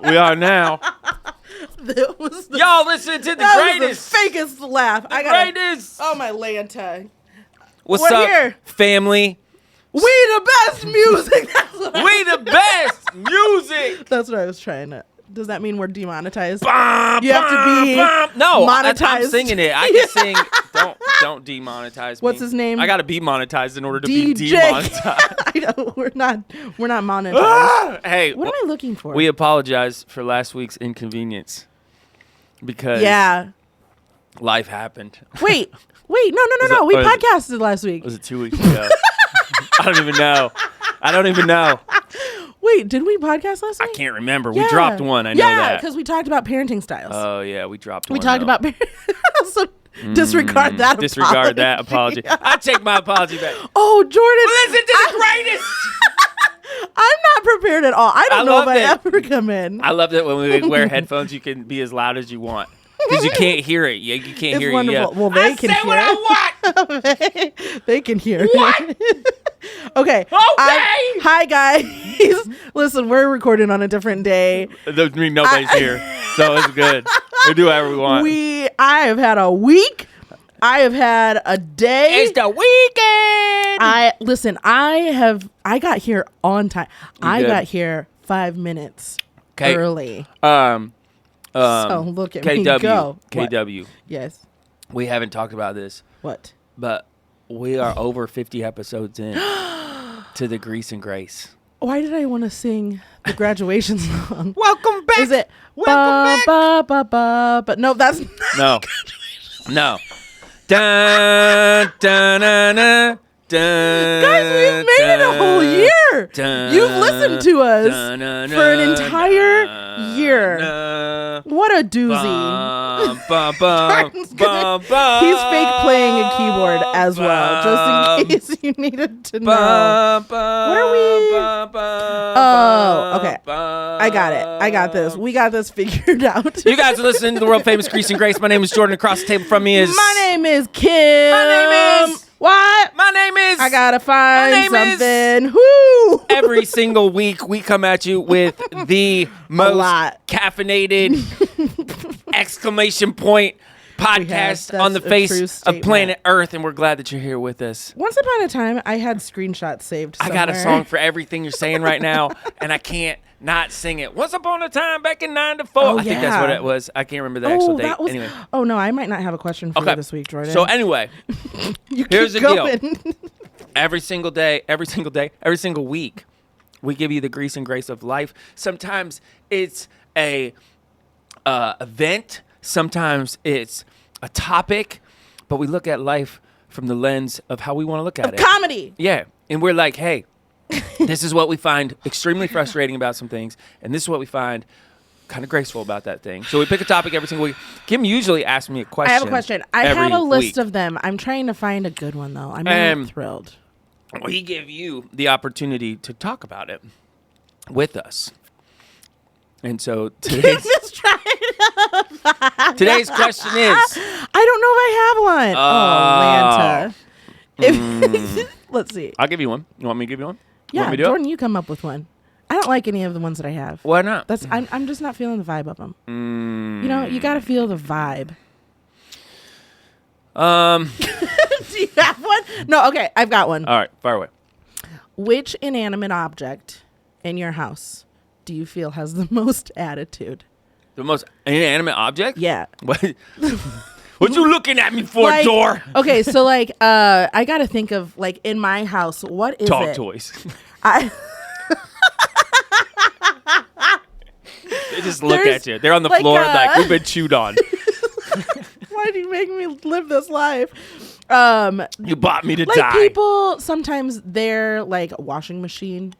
We are now. Y'all listen to the greatest. The fakest laugh. Greatest. Oh, my Lanta. What's We're up, here. family? We the best music. We the best music. That's what I was trying to. Does that mean we're demonetized? Bum, You have to be no, monetized. I'm singing it. I can sing. Don't demonetize me. What's his name? I gotta be monetized in order to be DJ. demonetized. I know we're not monetized. Hey, What am I looking for? we apologize for last week's inconvenience because life happened. Wait. No. We podcasted last week. Was it 2 weeks ago? I don't even know. Wait, did we podcast last week? I can't remember. We dropped one. I know Yeah, that. because we talked about parenting styles. Oh yeah, we dropped one. We talked though. about so disregard that. Disregard that apology. I take my apology back. Oh, Jordan, Listen to the greatest. I'm not prepared at all. I don't know if love I it. ever come in. I love that when we wear headphones, you can be as loud as you want because you can't hear it. You can't It's hear wonderful. it. Well, they can say hear what I want. They can hear. What? Okay. Hi, guys. Listen, we're recording on a different day. That doesn't mean nobody's here, so it's good. We do whatever we want. I have had a week. I have had a day. It's the weekend. I got here on time. I good? got here 5 minutes early. So look at me go. KW. What? Yes. We haven't talked about this, What? but we are over 50 episodes in to the Grease and Grace. Why did I want to sing the graduation song? Welcome back. Is it? Welcome back. But no, that's No. No. Dun, dun, dun, dun, dun, guys. We've made it a whole year. dun, You've listened to us dun, dun, for an entire dun, year. dun, What a doozy. bum, bum, bum, Jordan's gonna- bum, bum, He's fake playing a keyboard as well, just in case you needed to know. What are we- Oh, okay. I got it. I got this. We got this figured out. You guys are listening to the world famous Grease and Grace. My name is Jordan. Across the table from me is... My name is Kim. My name is... What? My name is... I gotta find name is- something. Whoo! Every single week, we come at you with the most lot. caffeinated exclamation point podcast That's on the a true face of statement. planet Earth, and we're glad that you're here with us. Once upon a time, I had screenshots saved I somewhere. got a song for everything you're saying right now, and I can't not sing it. Once upon a time, back in 9 to 4. Oh, I think that's yeah. what it was. I can't remember the actual date. That was, Anyway. Oh, no, I might not have a question for you this week, Jordan. So anyway, you here's keep the deal. going. every single week, we give you the grease and grace of life. Sometimes it's a event. Sometimes it's a topic. But we look at life from the lens of how we want to look at it. Comedy. Yeah. And we're like, hey, this is what we find extremely frustrating about some things. And this is what we find kind of graceful about that thing. So we pick a topic every single week. Kim usually asks me a question. I have a question. I have every a list week. of them. I'm trying to find a good one, though. I'm not thrilled. We give you the opportunity to talk about it with us. And so today's question is... I don't know if I have one. Lanta. Let's see. I'll give you one. You want me to give you one? You Yeah, want me to do Jordan, it? you come up with one. I don't like any of the ones that I have. Why not? I'm just not feeling the vibe of them. You know, you got to feel the vibe. Do you have one? No, okay, I've got one. All right, fire away. Which inanimate object in your house do you feel has the most attitude? The most inanimate object? Yeah. What? What you looking at me for, Like, door? Okay, so like I got to think of like in my house, what is Dog it? toys. I They just look There's, at you. They're on the like, floor like we've been chewed on. Why do you make me live this life? You bought me to Like die. people sometimes their like washing machine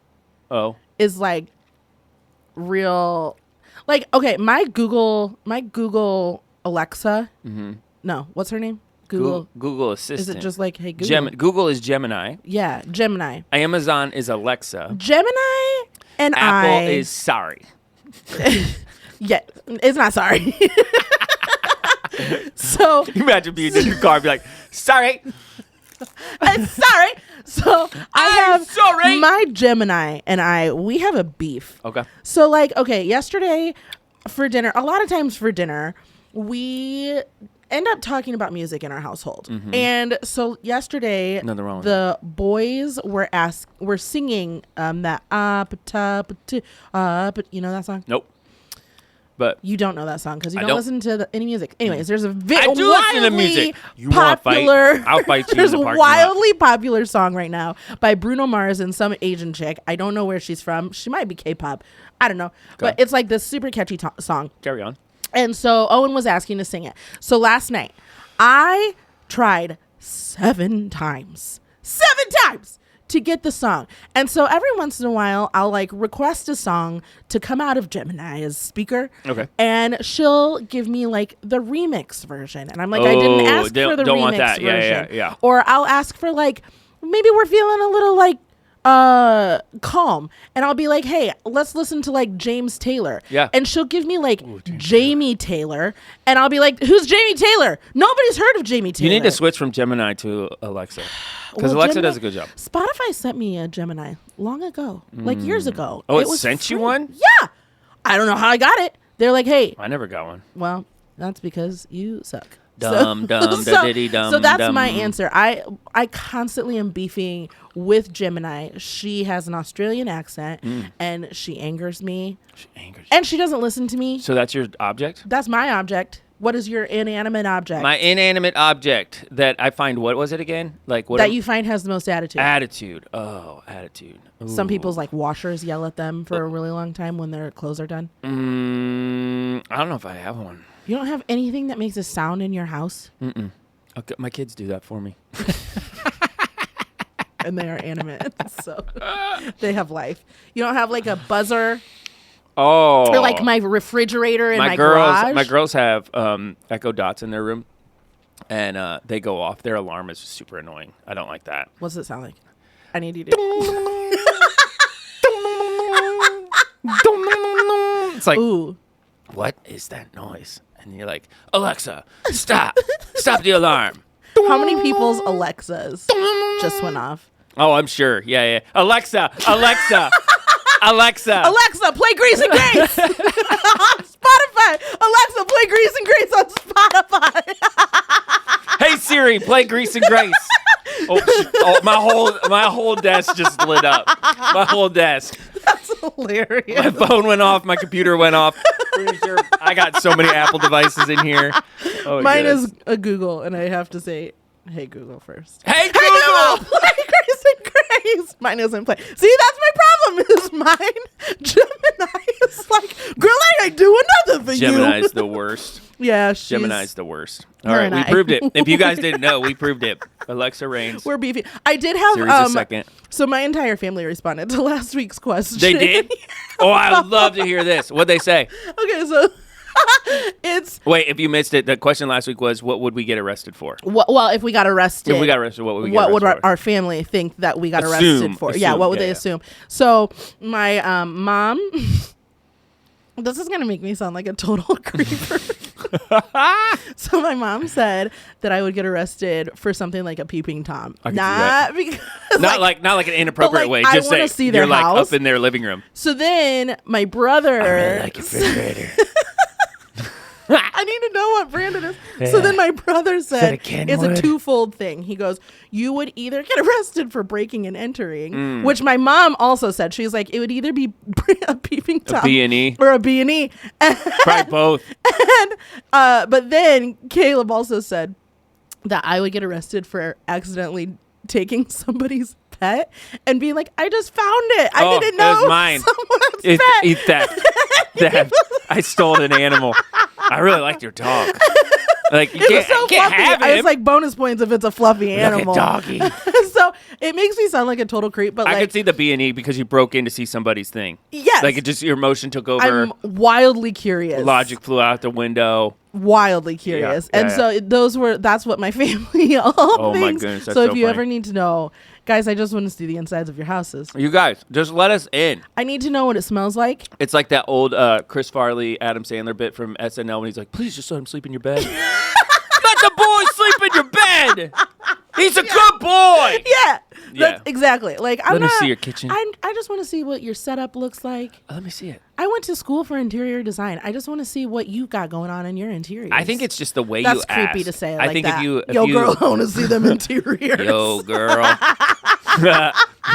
Oh. is like real like okay, my Google Alexa. No, what's her name? Google Assistant. Is it just like hey Google? Google is Gemini. Yeah, Gemini. Amazon is Alexa. Gemini and Apple is sorry. yeah, it's not sorry. So Can you imagine being in your car and be like, sorry. sorry. So I'm sorry. my Gemini and we have a beef. Okay. So like, okay, yesterday for dinner, a lot of times for dinner, we end up talking about music in our household. Mm-hmm. And so yesterday, Nothing wrong with the boys were singing that up, you know that song? Nope. But You don't know that song because you I don't don't. listen to any music. Anyways, there's a I do listen to music. You wanna fight? popular. I'll fight you in There's the a parking lot. wildly popular song right now by Bruno Mars and some Asian chick. I don't know where she's from. She might be K-pop. I don't know, but it's like this super catchy song. carry on. And so Owen was asking to sing it. So last night, I tried 7 times to get the song. And so every once in a while, I'll like request a song to come out of Gemini's speaker. Okay. And she'll give me like the remix version. And I'm like, I didn't ask for the don't remix want that. version. Yeah. Or I'll ask for like, maybe we're feeling a little like calm, and I'll be like, hey, let's listen to like James Taylor. Yeah. And she'll give me like Jamie Taylor, and I'll be like, who's Jamie Taylor? Nobody's heard of Jamie Taylor. You need to switch from Gemini to Alexa. Because Well, Alexa Gemini- does a good job. Spotify sent me a Gemini long ago, like years ago. Oh, it was sent you free. one? Yeah. I don't know how I got it. They're like, hey, I never got one. well, that's because you suck. Dumb, dumb, da-diddy, dumb, so that's dumb. my answer. I constantly am beefing with Gemini. She has an Australian accent, and she angers me, She angers you. and she doesn't listen to me. So that's your object? That's my object. What is your inanimate object My inanimate object that I find, what was it again? Like what? that you find has the most attitude? Attitude. Oh, attitude. Some Ooh. people's like washers yell at them for a really long time when their clothes are done. I don't know if I have one. You don't have anything that makes a sound in your house, Okay, my kids do that for me. and they are animate, so they have life. You don't have like a buzzer Oh. or like my refrigerator in my girls, garage. My girls have Echo Dots in their room, and they go off. Their alarm is super annoying. I don't like that. What's it sound like? I need you to. It's like, Ooh. what is that noise? And you're like, Alexa, stop the alarm. How many people's Alexas just went off? Oh, I'm sure. Yeah. Alexa. Alexa, Alexa, play Grease and Grace on Spotify. Alexa, play Grease and Grace on Spotify. Hey Siri, play Grease and Grace. My whole desk just lit up. My whole desk. That's hilarious. My phone went off. My computer went off. Pretty sure I got so many Apple devices in here. Oh, Mine goodness. is a Google, and I have to say, hey Google first. Hey Google, Google. play Grace and Grace. Mine isn't play. See, that's my problem. Is mine Gemini is like, girl, I do another for you. Gemini's the worst. Yeah, she's, Gemini's the worst. All Her right, and we I. proved it. If you guys didn't know, we proved it. Alexa reigns. We're beefy. I did have Series a second. So my entire family responded to last week's question. They did? Oh, I would love to hear this. What'd they say? Okay, so it's Wait, if you missed it, the question last week was, what would we get arrested for? well, if we got arrested, If we got arrested, what would we get what would arrested our family think that we got Assume, arrested for? Yeah, what would yeah, they yeah. assume? So my mom. This is gonna make me sound like a total creeper. So my mom said that I would get arrested for something like a peeping tom, I can see that. not because Not like an inappropriate like, way. I Just wanna say see their you're like house. up in their living room. So then my brother. I really like your refrigerator. I need to know what brand it is. So then my brother said it it's a Kenwood? twofold thing. He goes, you would either get arrested for breaking and entering, which my mom also said. She's like, it would either be a peeping tom B&E? or a B&E. Probably both. But then Caleb also said that I would get arrested for accidentally taking somebody's pet and being like, I just found it. I didn't know it was mine. someone's It's pet. eat that. Theft. I stole an animal. I really liked your dog. Like you It was can't, so can't fluffy. have I him. was like bonus points if it's a fluffy animal. Like a doggy. So it makes me sound like a total creep, but I like, could see the B&E because you broke in to see somebody's thing. yes, Like it just your emotion took over. I'm wildly curious. Logic flew out the window. Wildly curious, Yeah, and yeah. so that's what my family all Oh my thinks. goodness, that's so if so you funny. ever need to know, guys, I just want to see the insides of your houses. You guys, just let us in. I need to know what it smells like. It's like that old Chris Farley, Adam Sandler bit from SNL when he's like, please just let him sleep in your bed. Let the boy sleep in your bed. He's a good boy. Yeah, Yeah. Exactly. Like, I'm Let me not, see your kitchen. I just want to see what your setup looks like. Let me see it. I went to school for interior design. I just want to see what you got going on in your interiors. I think it's just the way That's you creepy ask. to say it I like think that. if you Girl, I want to see them interiors. Yo, girl.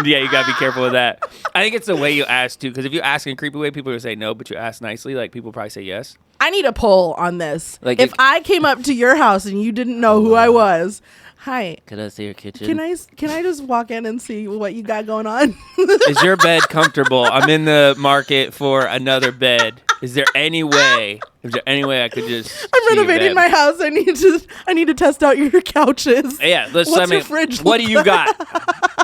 Yeah, you gotta be careful with that. I think it's the way you ask too, because if you ask in a creepy way, people will say no, but you ask nicely, like people probably say yes. I need a poll on this. Like if I came up to your house and you didn't know who I was, hi, Can I see your kitchen? can I just walk in and see what you got going on? Is your bed comfortable? I'm in the market for another bed. Is there any way I could just? I'm renovating my house. I need to test out your couches. Yeah, let's. What's your fridge What look do you got?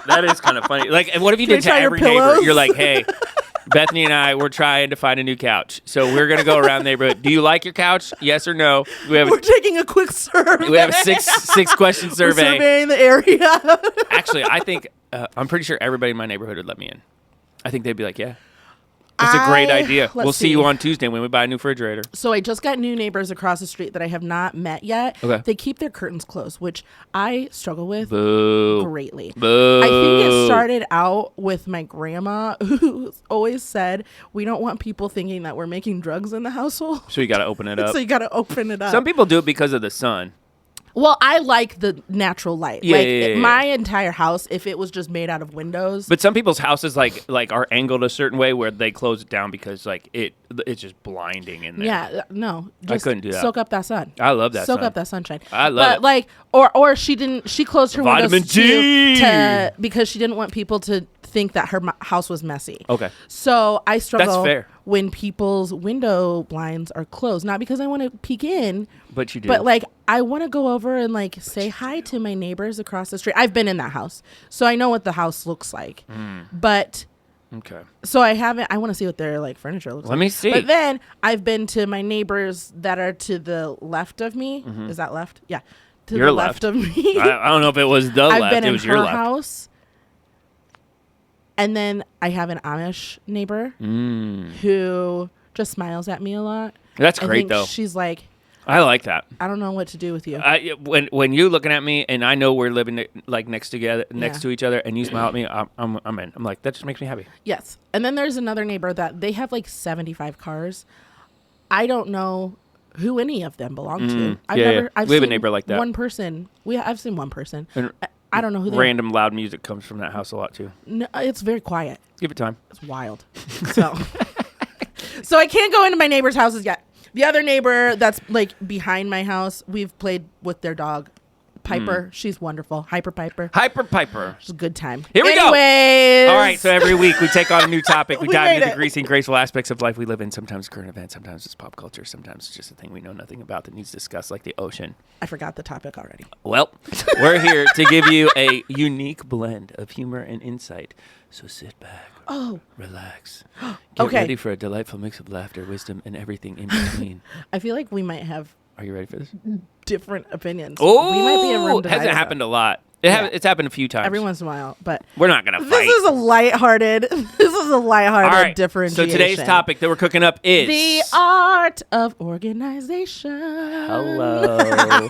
That is kind of funny. Like, and what if you Can I did to try your every neighbor? pillows? You're like, hey, Bethany and I, we're trying to find a new couch, so we're gonna go around the neighborhood. Do you like your couch? Yes or no? We're taking a quick survey. We have a six question We're survey. surveying the area. Actually, I think I'm pretty sure everybody in my neighborhood would let me in. I think they'd be like, yeah. It's a great idea. Let's We'll see you on Tuesday when we buy a new refrigerator. So I just got new neighbors across the street that I have not met yet. Okay. They keep their curtains closed, which I struggle with Boo. greatly. Boo. I think it started out with my grandma, who always said, we don't want people thinking that we're making drugs in the household. So you got to open it up. So you got to open it up. Some people do it because of the sun. Well, I like the natural light. Yeah, like yeah. my entire house, if it was just made out of windows. But some people's houses like are angled a certain way where they close it down because like it's just blinding in there. Yeah, no. Just couldn't do that. Soak up that sun. I love that Soak sun. up that sunshine. I love it. Like, or she closed her Vitamin windows D! because she didn't want people to think that her house was messy. Okay. So I struggle fair. when people's window blinds are closed, not because I want to peek in, But you do. but like I want to go over and like say hi to my neighbors across the street. I've been in that house, so I know what the house looks like. But okay. so I want to see what their like furniture looks like. Let me see. But then I've been to my neighbors that are to the left of me. Is that left? Yeah. To Your the left. left of me. I don't know if it was the I've left. been It in was your her left. house. And then I have an Amish neighbor who just smiles at me a lot. That's I great think though. She's like, I like that. I don't know what to do with you. When you're looking at me and I know we're living like next Yeah. to each other, and you smile at me, I'm in. I'm like, that just makes me happy. Yes. And then there's another neighbor that they have like 75 cars. I don't know who any of them belong to. I've yeah, never. yeah. I've We have a seen neighbor like that. One person. I've seen one person. And I don't know who they are. Random loud music comes from that house a lot too. No, it's very quiet. Give it time. It's wild. So, so I can't go into my neighbor's houses yet. The other neighbor that's like behind my house, we've played with their dog, Piper. She's wonderful. Hyper Piper. Hyper Piper. It's a good time. Here we go. Anyways. All right, so every week we take on a new topic. We We dive made into the it. greasy and graceful aspects of life we live in. Sometimes current events, sometimes it's pop culture, sometimes it's just a thing we know nothing about that needs discussed, like the ocean. I forgot the topic already. Well, we're here to give you a unique blend of humor and insight. So sit back, relax, get Okay. ready for a delightful mix of laughter, wisdom, and everything in between. I feel like we might have Are you ready for this? different opinions. Oh, we might be a room hasn't divider, happened though. a lot. It's happened a few times. every once in a while, but We're not gonna fight. this is a lighthearted. This is a lighthearted All right. differentiation. So today's topic that we're cooking up is the art of organization. Hello.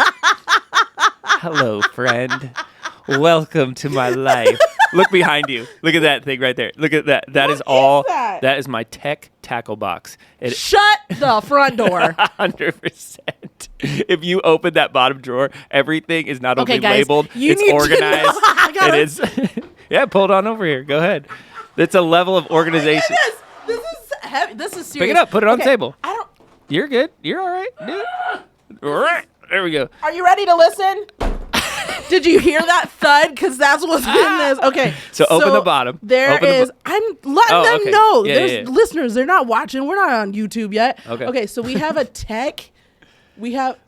Hello, friend. Welcome to my life. Look behind you. Look at that thing right there. Look at that. That is all. that? That is my tech tackle box. It Shut the front door. 100%. If you open that bottom drawer, everything is not Okay, only guys, labeled, you it's need to know. organized. I got It it. is. Yeah, pull it on over here. Go ahead. It's a level of organization. This is heavy. This is serious. Pick it up. Put it on the Okay, table. I don't. You're good. You're all right, dude. All right. There we go. Are you ready to listen? Did you hear that thud? Because that's what's in this. Okay. So open the bottom. There Open the is. I'm letting Oh, them okay. know. Yeah, There's yeah, yeah. listeners. They're not watching. We're not on YouTube yet. Okay. Okay. So we have a tech.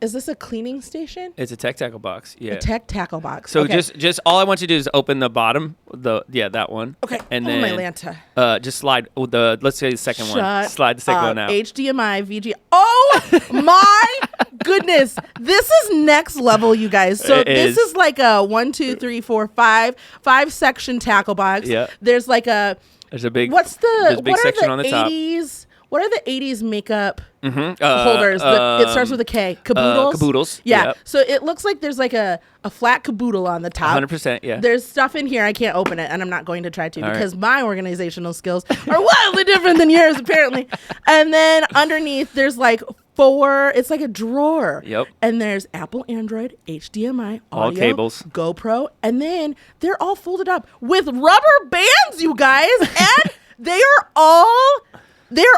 Is this a cleaning station? It's a tech tackle box. Yeah. A tech tackle box. So okay. just all I want you to do is open the bottom, that one. Okay. And Oh, then my Lanta. just slide let's say the second one. Shut Slide the second up. one out. HDMI, VG. Oh my goodness. This is next level, you guys. So It this is. is like a 1, 2, 3, 4, 5 section tackle box. Yeah. There's like a There's a big what's the there's a big what section are on the the top. 80s? What are the 80s makeup holders. It starts with a K. Caboodles. Caboodles. Yeah. Yep. So it looks like there's like a flat caboodle on the top. 100%. Yeah. There's stuff in here. I can't open it, and I'm not going to try to All because my organizational skills are wildly different than yours, apparently. And then underneath, there's like 4. It's like a drawer. Yep. And there's Apple, Android, HDMI, All audio, cables. GoPro, and then they're all folded up with rubber bands, you guys, and they're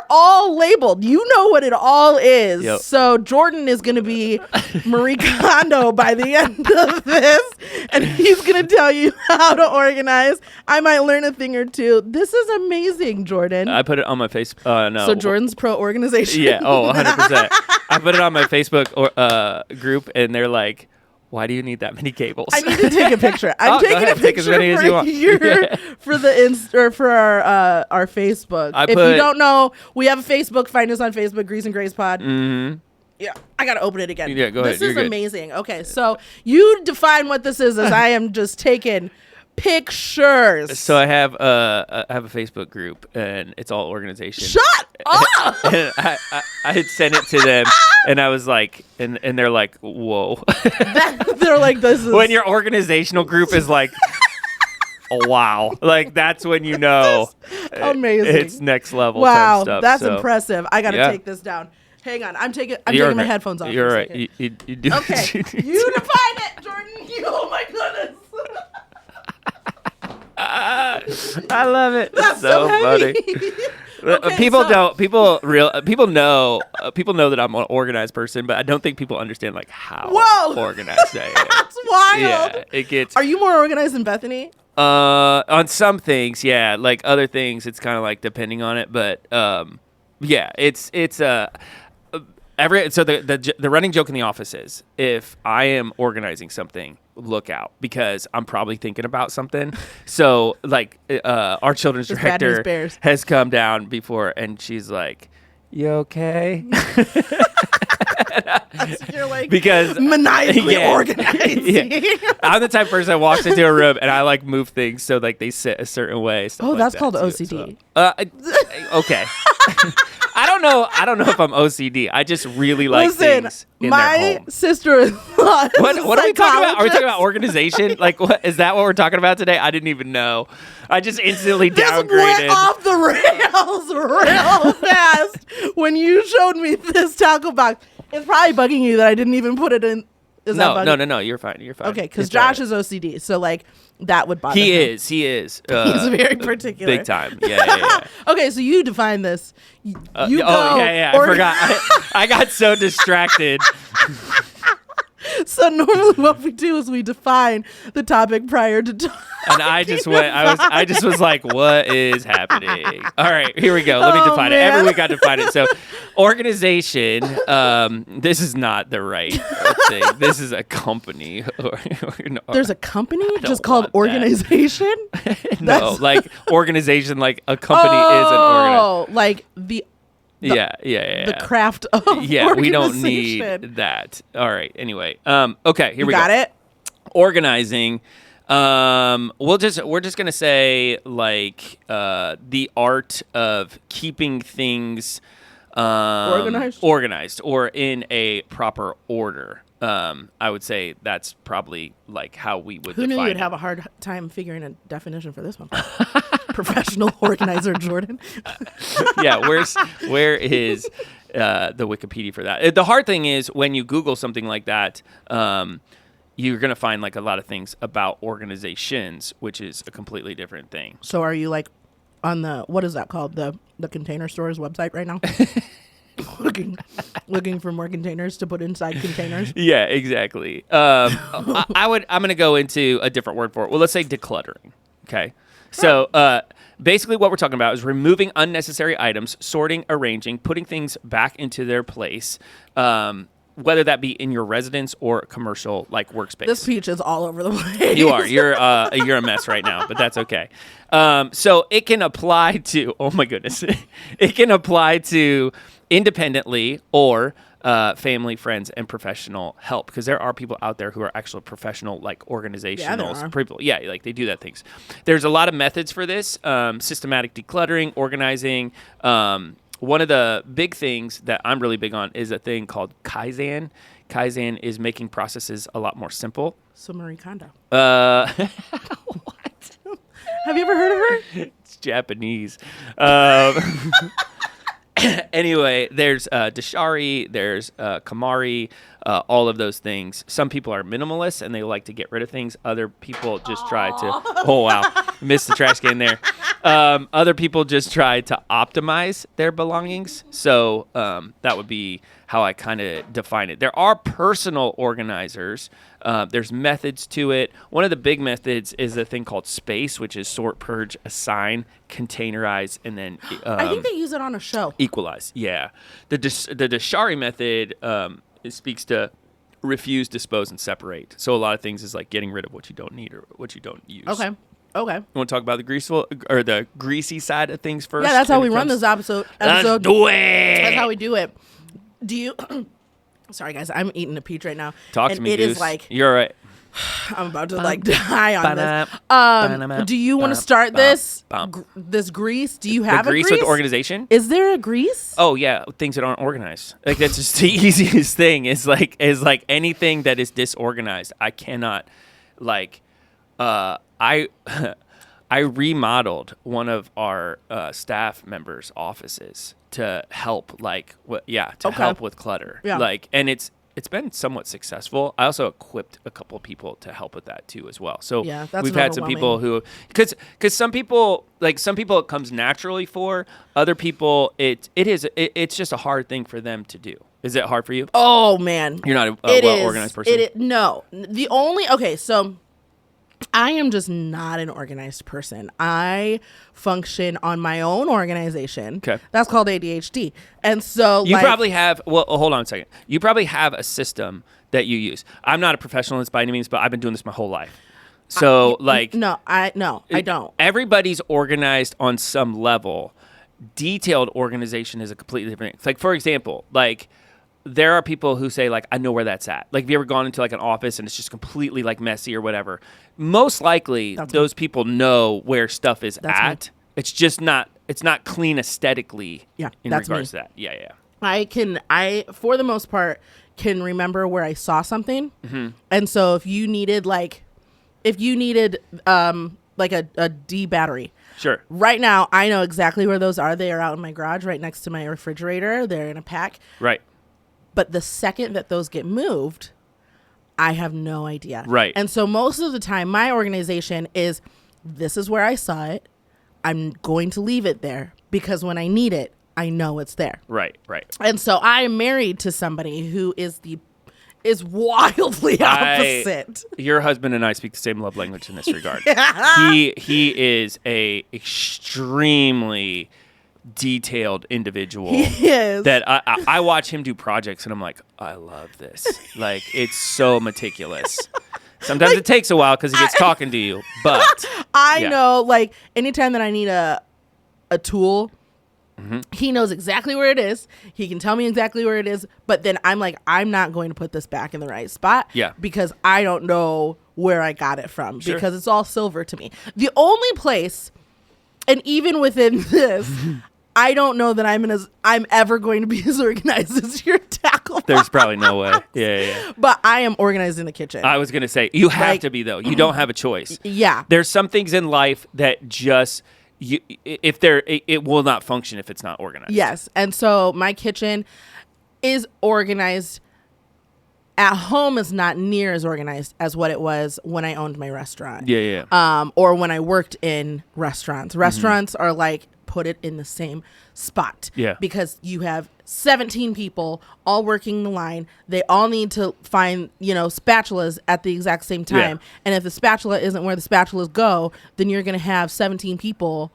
all labeled. You know what it all is. Yep. So Jordan is going to be Marie Kondo by the end of this, and he's going to tell you how to organize. I might learn a thing or two. This is amazing, Jordan. I put it on my face. No. So Jordan's pro organization. Yeah. Oh, 100%. I put it on my Facebook group, and they're like, "Why do you need that many cables?" I need to take a picture. I'm Go taking ahead, a take as picture many as you want. Yeah. for the or for our Facebook. If you don't know, we have a Facebook. Find us on Facebook, Grease and Grace Pod. Mm-hmm. Yeah, I gotta open it again. Yeah, go ahead. This You're is good. amazing. Okay, so you define what this is as I am just taking pictures. So I have a Facebook group, and it's all organization. Shut up! And I had sent it to them, and I was like, and they're like, "Whoa!" They're like, this is When your organizational group is like, oh, "Wow!" Like that's when you know amazing. it's next level. Wow, type stuff. that's So, impressive. I gotta yeah. take this down. Hang on, I'm taking you're my right. headphones off. You're for a right. second. You do. Okay, you define it, Jordan. Oh my goodness. I love it. That's It's so heavy. funny. Okay, People so- don't. People know. People know that I'm an organized person, but I don't think people understand like how Whoa. organized I am. That's wild. Yeah, it gets. Are you more organized than Bethany? On some things, yeah. Like other things, it's kind of like depending on it, but yeah, it's every. So the running joke in the office is if I am organizing something, look out because I'm probably thinking about something. So like our children's It's Bad News director Bears. has come down before, and she's like, "You okay?" You're like Because maniacally yeah. organized. Yeah. I'm the type of person that walks into a room and I like move things so like they sit a certain way. Stuff Oh, like that's that, called too, OCD. so. Okay. I don't know if I'm OCD. I just really like Listen, things in their my home. sister-in-law. What are we talking about? Are we talking about organization? Like, what is that? What we're talking about today? I didn't even know. I just instantly This downgraded. went off the rails real fast when you showed me this taco box. It's probably bugging you that I didn't even put it in. Is that bugging? No. You're fine. You're fine. Okay, because It's Josh all right. is OCD, so like that would bother He him. is. He is. He's very particular. Big time. Yeah. Okay, so you define this. You go. Yeah. I forgot. I got so distracted. So normally what we do is we define the topic prior to And I just went. I just was like, "What is happening?" All right, here we go. Let me Oh, define it. man. Every week I define it. So, organization. This is not the right thing. This is a company. There's a company don't just called want that. organization. no, That's- like organization. Like a company is an organization. Oh, like the Yeah. craft of Yeah, we don't organization. need that. All right. Anyway. Okay. Here You we got go. it. Organizing. We're just gonna say like the art of keeping things organized or in a proper order. I would say that's probably like how we would. Who knew define you'd it. have a hard time figuring a definition for this one? Professional organizer, Jordan. Yeah, where is the Wikipedia for that? The hard thing is when you Google something like that, you're gonna find like a lot of things about organizations, which is a completely different thing. So are you like on the, what is that called? The Container Store's website right now? looking for more containers to put inside containers. Yeah, exactly. I'm gonna go into a different word for it. Well, let's say decluttering. Okay. So basically what we're talking about is removing unnecessary items, sorting, arranging, putting things back into their place, whether that be in your residence or commercial like workspace. This peach is all over the place. You are. You're a mess right now, but that's okay. So it can apply to, oh my goodness, it can apply to independently or family, friends, and professional help, because there are people out there who are actual professional, like organizational are. people. Yeah, like they do that things. There's a lot of methods for this: systematic decluttering, organizing. one of the big things that I'm really big on is a thing called Kaizen. Kaizen is making processes a lot more simple. So Marie Kondo. What? Have you ever heard of her? It's Japanese. Anyway, there's Dashari, there's Kamari, all of those things. Some people are minimalists and they like to get rid of things. Other people just try to, oh wow, missed the trash can there. Other people just try to optimize their belongings. So that would be how I kind of define it. There are personal organizers. There's methods to it. One of the big methods is a thing called SPACE, which is sort, purge, assign, containerize, and then I think they use it on a show. equalize. Yeah. The Dashari method it speaks to refuse, dispose, and separate. So a lot of things is like getting rid of what you don't need or what you don't use. Okay. You want to talk about the the greasy side of things first? Yeah, that's how when we it run comes- this episode. Let's do it. That's how we do it. Do you? Sorry, guys. I'm eating a peach right now. Talk and to me, it Goose. is like You're all right. I'm about to like die on this. Ba-da, Do you want to start this this grease? Do you have the a grease grease with organization? Is there a grease? Oh yeah, things that aren't organized. Like that's just the easiest thing. Is like anything that is disorganized. I cannot like I I remodeled one of our staff members' offices to help help with clutter. Yeah. Like and it's been somewhat successful. I also equipped a couple of people to help with that too as well. So Yeah, that's we've had some people who because some people it comes naturally for, other people it's just a hard thing for them to do. Is it hard for you? Oh man, You're not a well-organized person? No. So I am just not an organized person. I function on my own organization. Okay. That's called ADHD. And so You probably have, hold on a second. You probably have a system that you use. I'm not a professional in this by any means, but I've been doing this my whole life. So I don't. Everybody's Everybody's organized on some level. Detailed organization is a completely different thing. Like, for example, like, there are people who say, like, I know where that's at. Like, have you ever gone into, like, an office and it's just completely, like, messy or whatever? Most likely, those people know where stuff is at. Me. It's just not, it's not clean aesthetically in that's regards me. to that. Yeah. I for the most part can remember where I saw something. Mm-hmm. And so if you needed like a D battery, Sure. right now I know exactly where those are. They are out in my garage right next to my refrigerator. They're in a pack. Right. But the second that those get moved, I have no idea. Right. And so most of the time, my organization is, this is where I saw it. I'm going to leave it there because when I need it, I know it's there. Right. And so I am married to somebody who is wildly opposite. Your husband and I speak the same love language in this regard. He is a extremely detailed individual. He is. That I watch him do projects and I'm like, I love this. Like, it's so meticulous. Sometimes it takes a while because he gets talking to you, but I know, like, anytime that I need a tool, mm-hmm. he knows exactly where it is. He can tell me exactly where it is, but then I'm like, I'm not going to put this back in the right spot because I don't know where I got it from because it's all silver to me. The only place, and even within this, I don't know that I'm ever going to be as organized as your tackle box. There's probably no way. Yeah. But I am organized in the kitchen. I was going to say, you have to be, though. You don't have a choice. Yeah. There's some things in life that just, it will not function if it's not organized. Yes. And so my kitchen is organized. At home is not near as organized as what it was when I owned my restaurant. Yeah. Or when I worked in restaurants. Restaurants are like, put it in the same spot. Yeah. Because you have 17 people all working the line. They all need to find, spatulas at the exact same time. Yeah. And if the spatula isn't where the spatulas go, then you're going to have 17 people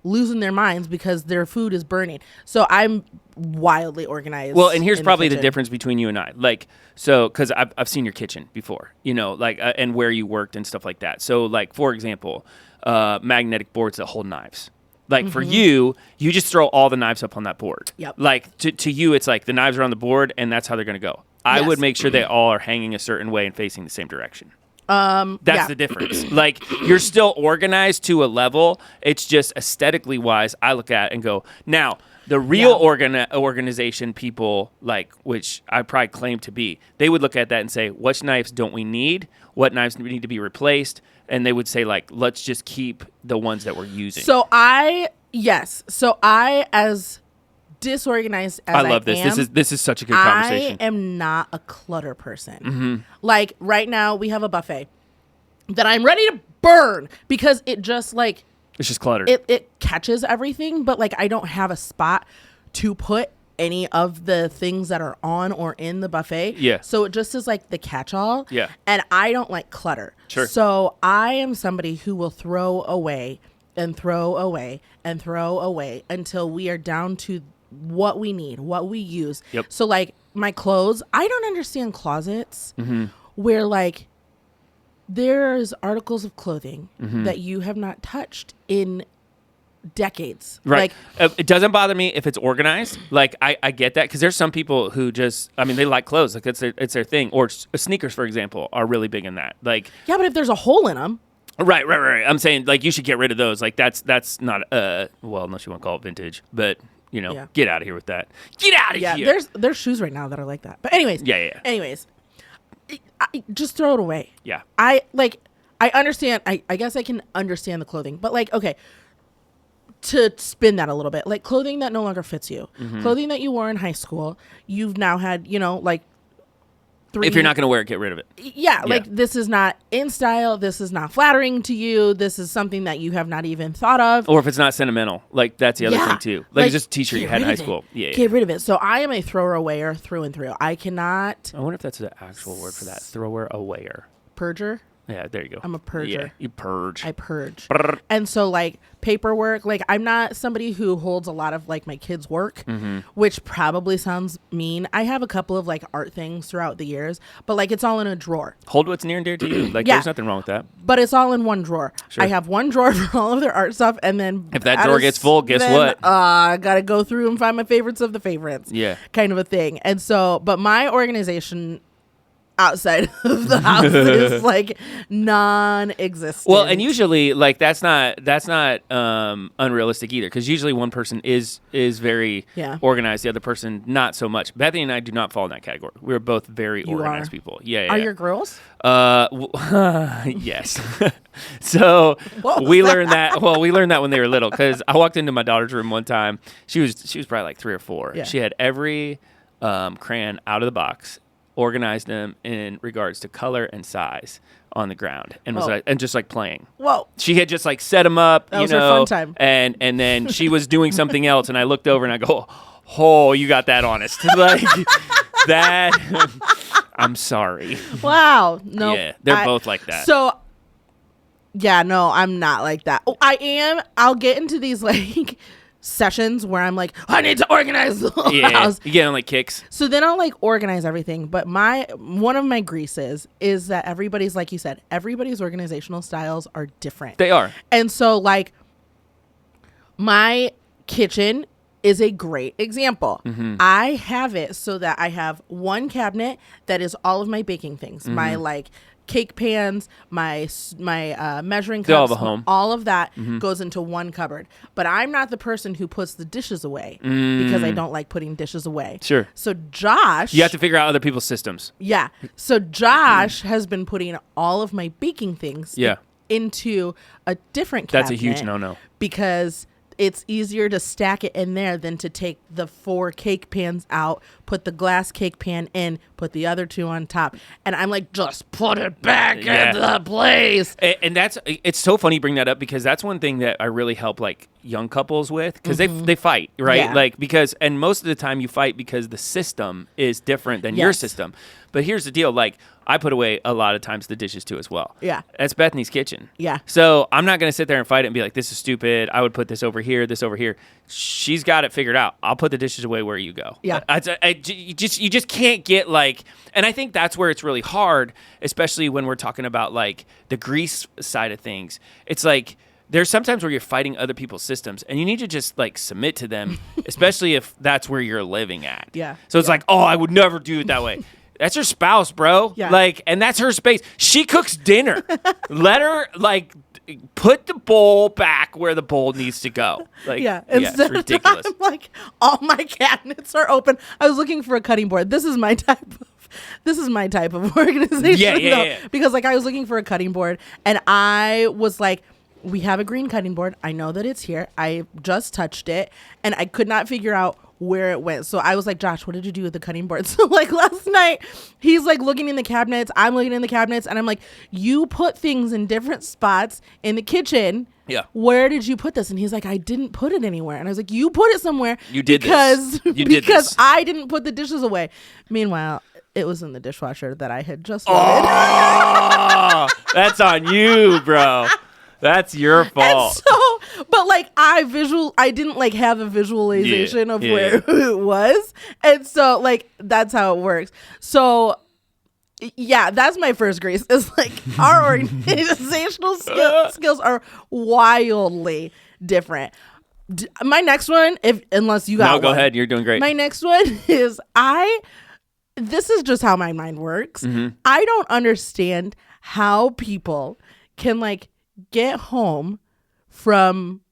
losing their minds because their food is burning. So I'm wildly organized. Well, and here's probably the kitchen. difference between you and I. Like, so, because I've seen your kitchen before, and where you worked and stuff like that. So, like, for example, magnetic boards that hold knives. Like, for you just throw all the knives up on that board. Yep. Like, to you, it's like the knives are on the board, and that's how they're going to go. I would make sure they all are hanging a certain way and facing the same direction. That's the difference. Like, you're still organized to a level. It's just aesthetically wise, I look at it and go, now, The real Yeah. organization people, like, which I probably claim to be, they would look at that and say, what knives don't we need? What knives need to be replaced? And they would say, like, let's just keep the ones that we're using. So as disorganized as I love this. am, This is such a good conversation. I am not a clutter person. Like right now we have a buffet that I'm ready to burn because it just like It's just cluttered. it catches everything, but like I don't have a spot to put any of the things that are on or in the buffet. Yeah. So it just is like the catch-all. Yeah. And I don't like clutter. Sure. So I am somebody who will throw away and throw away and throw away until we are down to what we need, what we use. Yep. So like my clothes, I don't understand closets Mm-hmm. where like there's articles of clothing that you have not touched in decades. Right. Like It doesn't bother me if it's organized. Like, I get that. Because there's some people who just, I mean, they like clothes. Like, it's their thing. Or sneakers, for example, are really big in that. Like, yeah, but if there's a hole in them, right. I'm saying, like, you should get rid of those. Like, that's not, well, unless you want to call it vintage. But, you know, Yeah. get out of here with that. Get out of yeah, here. there's shoes right now that are like that. But anyways, Yeah. anyways, I just throw it away. Yeah. I understand. I guess I can understand the clothing, but like, okay, to spin that a little bit, like clothing that no longer fits you, Mm-hmm. clothing that you wore in high school, you've now had, like 3. If you're not going to wear it, get rid of it. Yeah, like this is not in style. This is not flattering to you. This is something that you have not even thought of. Or if it's not sentimental. Like, that's the other thing, too. Like, it's just a t-shirt you get had in rid high of school. it. Yeah. Get rid of it. So I am a thrower-awayer through and through. I cannot I wonder if that's the actual word for that. Thrower awayer. purger. Yeah, there you go. I'm a purger. Yeah, you purge. I purge. Brrr. And so like paperwork, like I'm not somebody who holds a lot of like my kids' work, Mm-hmm. which probably sounds mean. I have a couple of like art things throughout the years, but like it's all in a drawer. Hold what's near and dear to you. Like, Yeah. there's nothing wrong with that. But it's all in one drawer. Sure. I have one drawer for all of their art stuff, and then If that drawer gets full, guess what? I gotta go through and find my favorites of the favorites. Yeah. Kind of a thing. And so, but my organization outside of the house is like non-existent. Well, and usually, like, that's not unrealistic either, because usually one person is very Yeah. organized, the other person not so much. Bethany and I do not fall in that category. We're both very You organized are. people. Yeah. Are your girls? Yes. So What was we learned that. Well, we learned that when they were little, because I walked into my daughter's room one time. She was probably like 3 or 4. Yeah. She had every crayon out of the box, organized them in regards to color and size on the ground, and was Oh. like, and just like playing. Whoa. She had just like set them up, That you was her know, fun time. and then she was doing something else, and I looked over and I go, "Oh, you got that honest." Like that. I'm sorry. Wow. No. Yeah, they're both like that. So, yeah, no, I'm not like that. Oh, I am. I'll get into these like sessions where I'm like, I need to organize the whole Yeah, house. you get on like kicks. So then I'll like organize everything. But one of my greases is that everybody's, like you said, everybody's organizational styles are different. They are. And so like my kitchen is a great example. Mm-hmm. I have it so that I have one cabinet that is all of my baking things, my like cake pans, my measuring They all cups, have a home. all of that goes into one cupboard. But I'm not the person who puts the dishes away because I don't like putting dishes away. Sure. So Josh, You have to figure out other people's systems. yeah. So Josh has been putting all of my baking things Yeah. into a different cabinet. That's a huge no-no. Because it's easier to stack it in there than to take the 4 cake pans out, put the glass cake pan in, put the other 2 on top. And I'm like, just put it back Yeah. in the place. And it's so funny you bring that up, because that's one thing that I really help like young couples with, because they fight, right? Yeah. Like, and most of the time you fight because the system is different than your Yes. system. But here's the deal, like, I put away a lot of times the dishes too as well. Yeah. That's Bethany's kitchen. Yeah. So I'm not going to sit there and fight it and be like, this is stupid. I would put this over here, this over here. She's got it figured out. I'll put the dishes away where you go. Yeah. You just can't get like, and I think that's where it's really hard, especially when we're talking about like the grease side of things. It's like, there's sometimes where you're fighting other people's systems, and you need to just like submit to them, especially if that's where you're living at. Yeah. So it's like, oh, I would never do it that way. That's her spouse, bro. Yeah. Like, and that's her space. She cooks dinner. Let her, like, put the bowl back where the bowl needs to go. Like, Yeah, it's instead ridiculous. I'm like, all my cabinets are open. I was looking for a cutting board. This is my type of organization. Yeah. Because like I was looking for a cutting board, and I was like, we have a green cutting board. I know that it's here. I just touched it, and I could not figure out where it went. So I was like, Josh, what did you do with the cutting board? So like last night, he's like looking in the cabinets. I'm looking in the cabinets, and I'm like, you put things in different spots in the kitchen. Yeah. Where did you put this? And he's like, I didn't put it anywhere. And I was like, you put it somewhere. You did because this. You did because this. I didn't put the dishes away. Meanwhile, it was in the dishwasher that I had just loaded. Oh, that's on you, bro. That's your And fault. so, but like I didn't like have a visualization of where it was. And so like that's how it works. So yeah, that's my first grace. Is like our organizational skills are wildly different. My next one, unless you got No, go one. ahead. You're doing great. My next one is this is just how my mind works. Mm-hmm. I don't understand how people can like get home from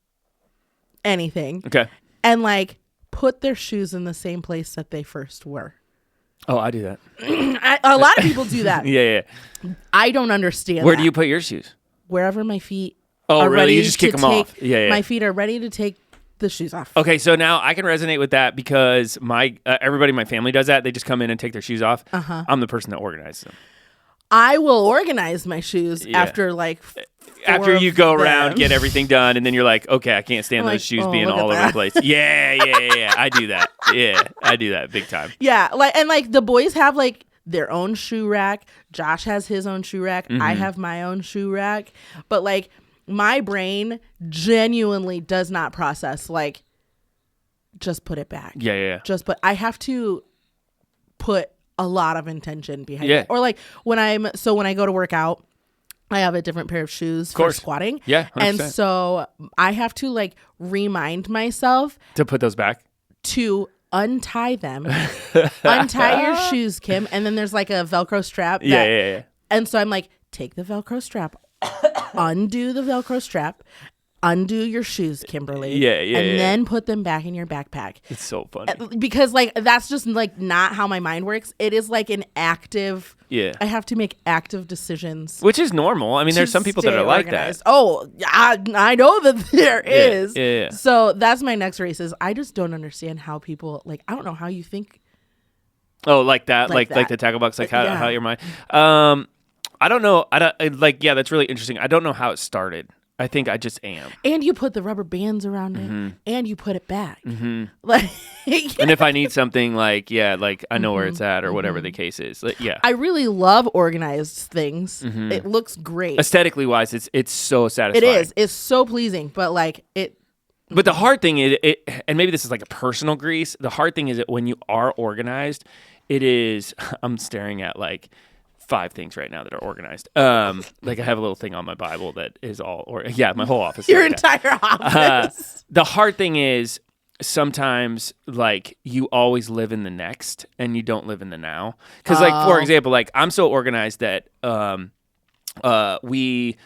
anything Okay. and like put their shoes in the same place that they first were. Oh, I do that. A lot of people do that. Yeah. I don't understand. Where that. do you put your shoes? Wherever my feet Oh, are really? ready You just kick to them off. take- Yeah. My feet are ready to take the shoes off. Okay, so now I can resonate with that because my everybody in my family does that. They just come in and take their shoes off. Uh-huh. I'm the person that organizes them. I will organize my shoes Yeah. after like After you go around, them. get everything done, and then you're like, okay, I can't stand I'm those like, shoes oh, being look at all over that. the place. Yeah. I do that. Yeah, I do that big time. Yeah, like and like the boys have like their own shoe rack. Josh has his own shoe rack. I Mm-hmm. have my own shoe rack. But like my brain genuinely does not process like just put it back. Yeah. I have to put a lot of intention behind Yeah. it. Or like when I go to work out, I have a different pair of shoes for course. squatting. Yeah, 100%. And so I have to like remind myself To put those back. to untie them. Untie your shoes, Kim. And then there's like a Velcro strap. Yeah. And so I'm like, take the Velcro strap, undo the Velcro strap, undo your shoes, Kimberly. And then put them back in your backpack. It's so funny. Because like that's just like not how my mind works. It is like an active. Yeah. I have to make active decisions. Which is normal. I mean, there's to some people that stay are like organized. that. Oh, I know that there is. Yeah. So that's my next race. Is I just don't understand how people like. I don't know how you think. Oh, like that, like that. the tackle box, like Yeah. how your mind. I don't know. Yeah, that's really interesting. I don't know how it started. I think I just am. And you put the rubber bands around it, and you put it back. Like, And if I need something, like I know where it's at or whatever the case is. Like, yeah. I really love organized things. It looks great. Aesthetically wise, it's so It satisfying. is. It's so pleasing. But like it. But the hard thing is, and maybe this is like a personal grease. The hard thing is that when you are organized, it is. I'm staring at like 5 things right now that are organized. Like I have a little thing on my Bible that is all, my whole office. Your is like that. entire office. The hard thing is sometimes like you always live in the next and you don't live in the now. Because like for example, like I'm so organized that we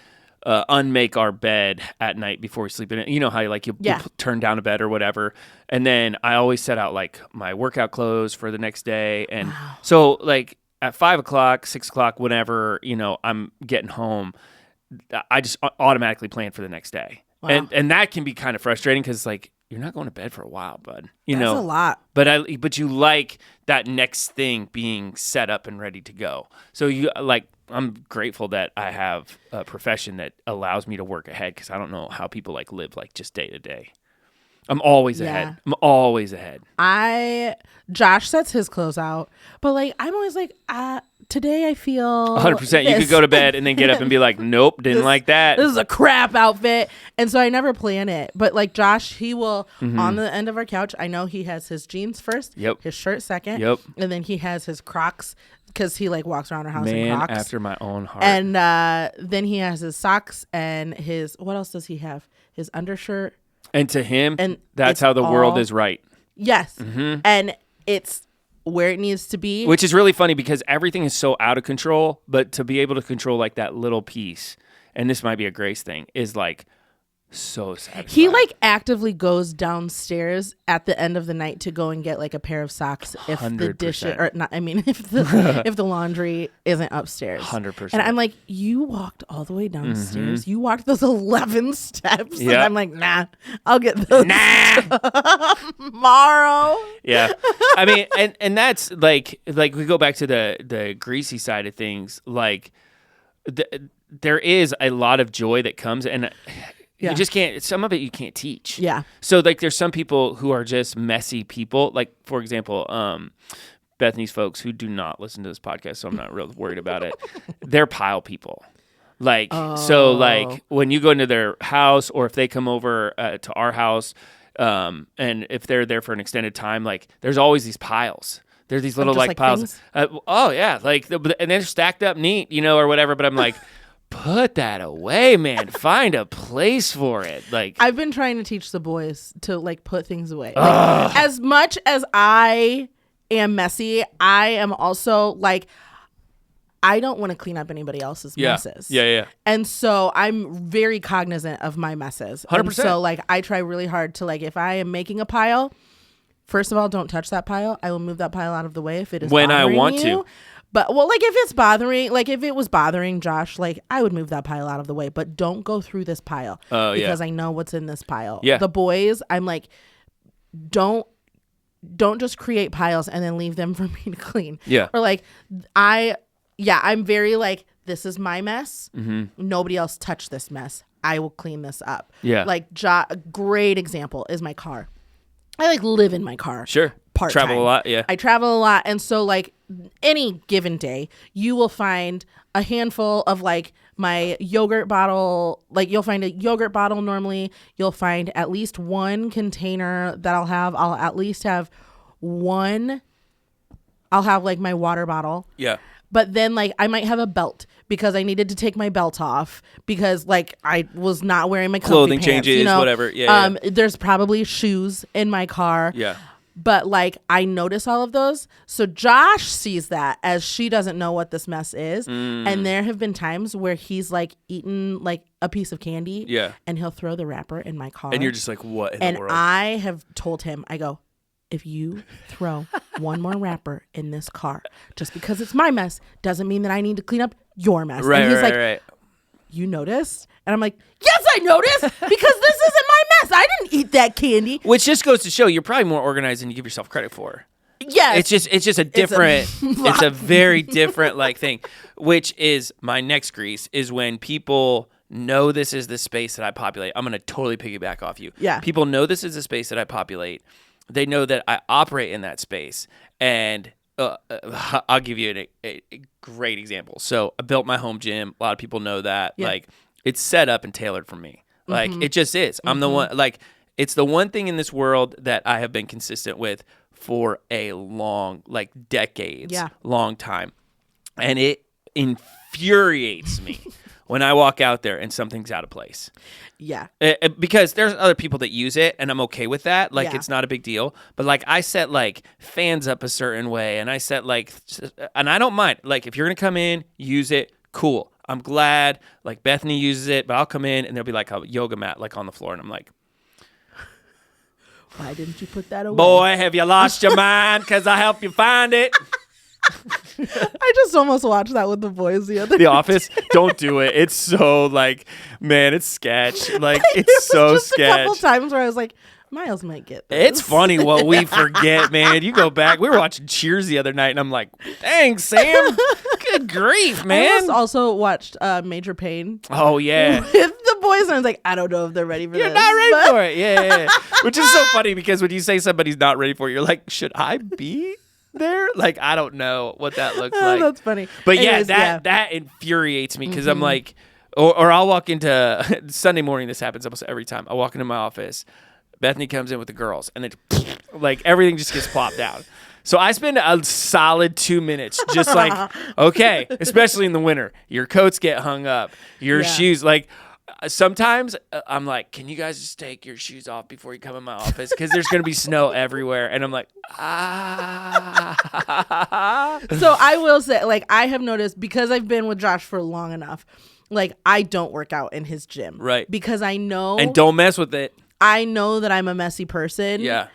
unmake our bed at night before we sleep in it. You know how like you turn down a bed or whatever, and then I always set out like my workout clothes for the next day, and so like at 5 o'clock, 6 o'clock, whenever I'm getting home, I just automatically plan for the next day. Wow. And that can be kind of frustrating because like you're not going to bed for a while, bud. That's a lot. But you like that next thing being set up and ready to go. So I'm grateful that I have a profession that allows me to work ahead because I don't know how people like live like just day to day. I'm always ahead. I'm always ahead. Josh sets his clothes out, but like I'm always like, today I feel 100%. You could go to bed and then get up and be like, nope, didn't like that. This is a crap outfit. And so I never plan it. But like Josh, he will on the end of our couch. I know he has his jeans first, his shirt second, and then he has his Crocs because he like walks around our house in Crocs. Man after my own heart. And then he has his socks and his what else does he have? His undershirt. And to him, And that's it's how the world all- is right. Yes. And it's where it needs to be. Which is really funny because everything is so out of control, but to be able to control like that little piece and this might be a Grace thing, is like so satisfying. He like actively goes downstairs at the end of the night to go and get like a pair of socks if the 100%. dishes or not. I mean, if the laundry isn't upstairs. 100%. And I'm like, you walked all the way downstairs. You walked those 11 steps. And Yeah. I'm like, nah, I'll get those Nah. tomorrow. Yeah. I mean, and that's like we go back to the greasy side of things. Like there is a lot of joy that comes, and Yeah. you just can't. Some of it you can't teach. Yeah. So like, there's some people who are just messy people. Like for example, Bethany's folks who do not listen to this podcast, so I'm not real worried about it. They're pile people. Like so, like when you go into their house, or if they come over to our house, and if they're there for an extended time, like there's always these piles. There's these little just, like like, piles. things? Oh yeah, like and they're stacked up neat, or whatever. But I'm like, put that away, man. Find a place for it. Like I've been trying to teach the boys to like put things away. Like, as much as I am messy, I am also like, I don't want to clean up anybody else's messes. Yeah. And so I'm very cognizant of my messes. 100%. And so like I try really hard to like, if I am making a pile, first of all, don't touch that pile. I will move that pile out of the way if it is When I bothering want you. to. But well, like if it was bothering Josh, like I would move that pile out of the way, but don't go through this pile because I know what's in this pile. Yeah. The boys, I'm like, don't just create piles and then leave them for me to clean. Yeah. Or like I'm very like, this is my mess. Nobody else touch this mess. I will clean this up. Yeah. Like a great example is my car. I like live in my car. Sure. Part-time. Travel a lot. Yeah. I travel a lot. And so like any given day, you will find a handful of like my yogurt bottle. Like you'll find a yogurt bottle normally. You'll find at least one container that I'll have. I'll at least have one. I'll have like my water bottle. Yeah. But then like I might have a belt because I needed to take my belt off because like I was not wearing my comfy Clothing pants, changes, whatever. Yeah. There's probably shoes in my car. Yeah. But like I notice all of those. So Josh sees that as she doesn't know what this mess is. And there have been times where he's like eaten like a piece of candy. Yeah. And he'll throw the wrapper in my car. And you're just like, what in and the world? I have told him, I go, if you throw one more wrapper in this car, just because it's my mess, doesn't mean that I need to clean up your mess. Right, and he's like, right. you noticed? And I'm like, yes, I noticed because this isn't my mess. I didn't eat that candy. Which just goes to show you're probably more organized than you give yourself credit for. Yes. It's just a different, it's a very different like thing, which is my next grease is when people know this is the space that I populate. I'm going to totally piggyback off you. Yeah. People know this is the space that I populate. They know that I operate in that space. And I'll give you a great example. So I built my home gym. A lot of people know that. Yeah. Like it's set up and tailored for me. Like it just is. I'm the one, like it's the one thing in this world that I have been consistent with for a long, like decades, long time. And it infuriates me when I walk out there and something's out of place. Yeah. Because there's other people that use it and I'm okay with that. Like Yeah. it's not a big deal. But like I set like fans up a certain way and I set like, and I don't mind. Like if you're going to come in, use it, cool. I'm glad like Bethany uses it, but I'll come in and there'll be like a yoga mat like on the floor and I'm like, why didn't you put that away? boy, have you lost your mind? Because I help you find it. I just almost watched that with the boys the other The Office, don't do it. It's so like, man, it's sketch. Like it's so just sketch. a couple times where I was like, Miles might get this. It's funny what we forget, man. You go back. We were watching Cheers the other night, and I'm like, dang, Sam. Good grief, I man. almost also watched Major Pain Oh, yeah. with the boys, and I was like, I don't know if they're ready for You're this. not ready but- for it. Yeah. Which is so funny because when you say somebody's not ready for it, you're like, should I be there? Like, I don't know what that looks like. That's funny. But Anyways, that infuriates me because I'm like, or I'll walk into Sunday morning. This happens almost every time. I walk into my office. Bethany comes in with the girls, and then like everything just gets plopped down. So I spend a solid 2 minutes just like, okay, especially in the winter, your coats get hung up, your shoes like. Sometimes I'm like, can you guys just take your shoes off before you come in my office? Because there's going to be snow everywhere. And I'm like, So I will say, like, I have noticed because I've been with Josh for long enough, like I don't work out in his gym. Right. Because I know. And don't mess with it. I know that I'm a messy person. Yeah.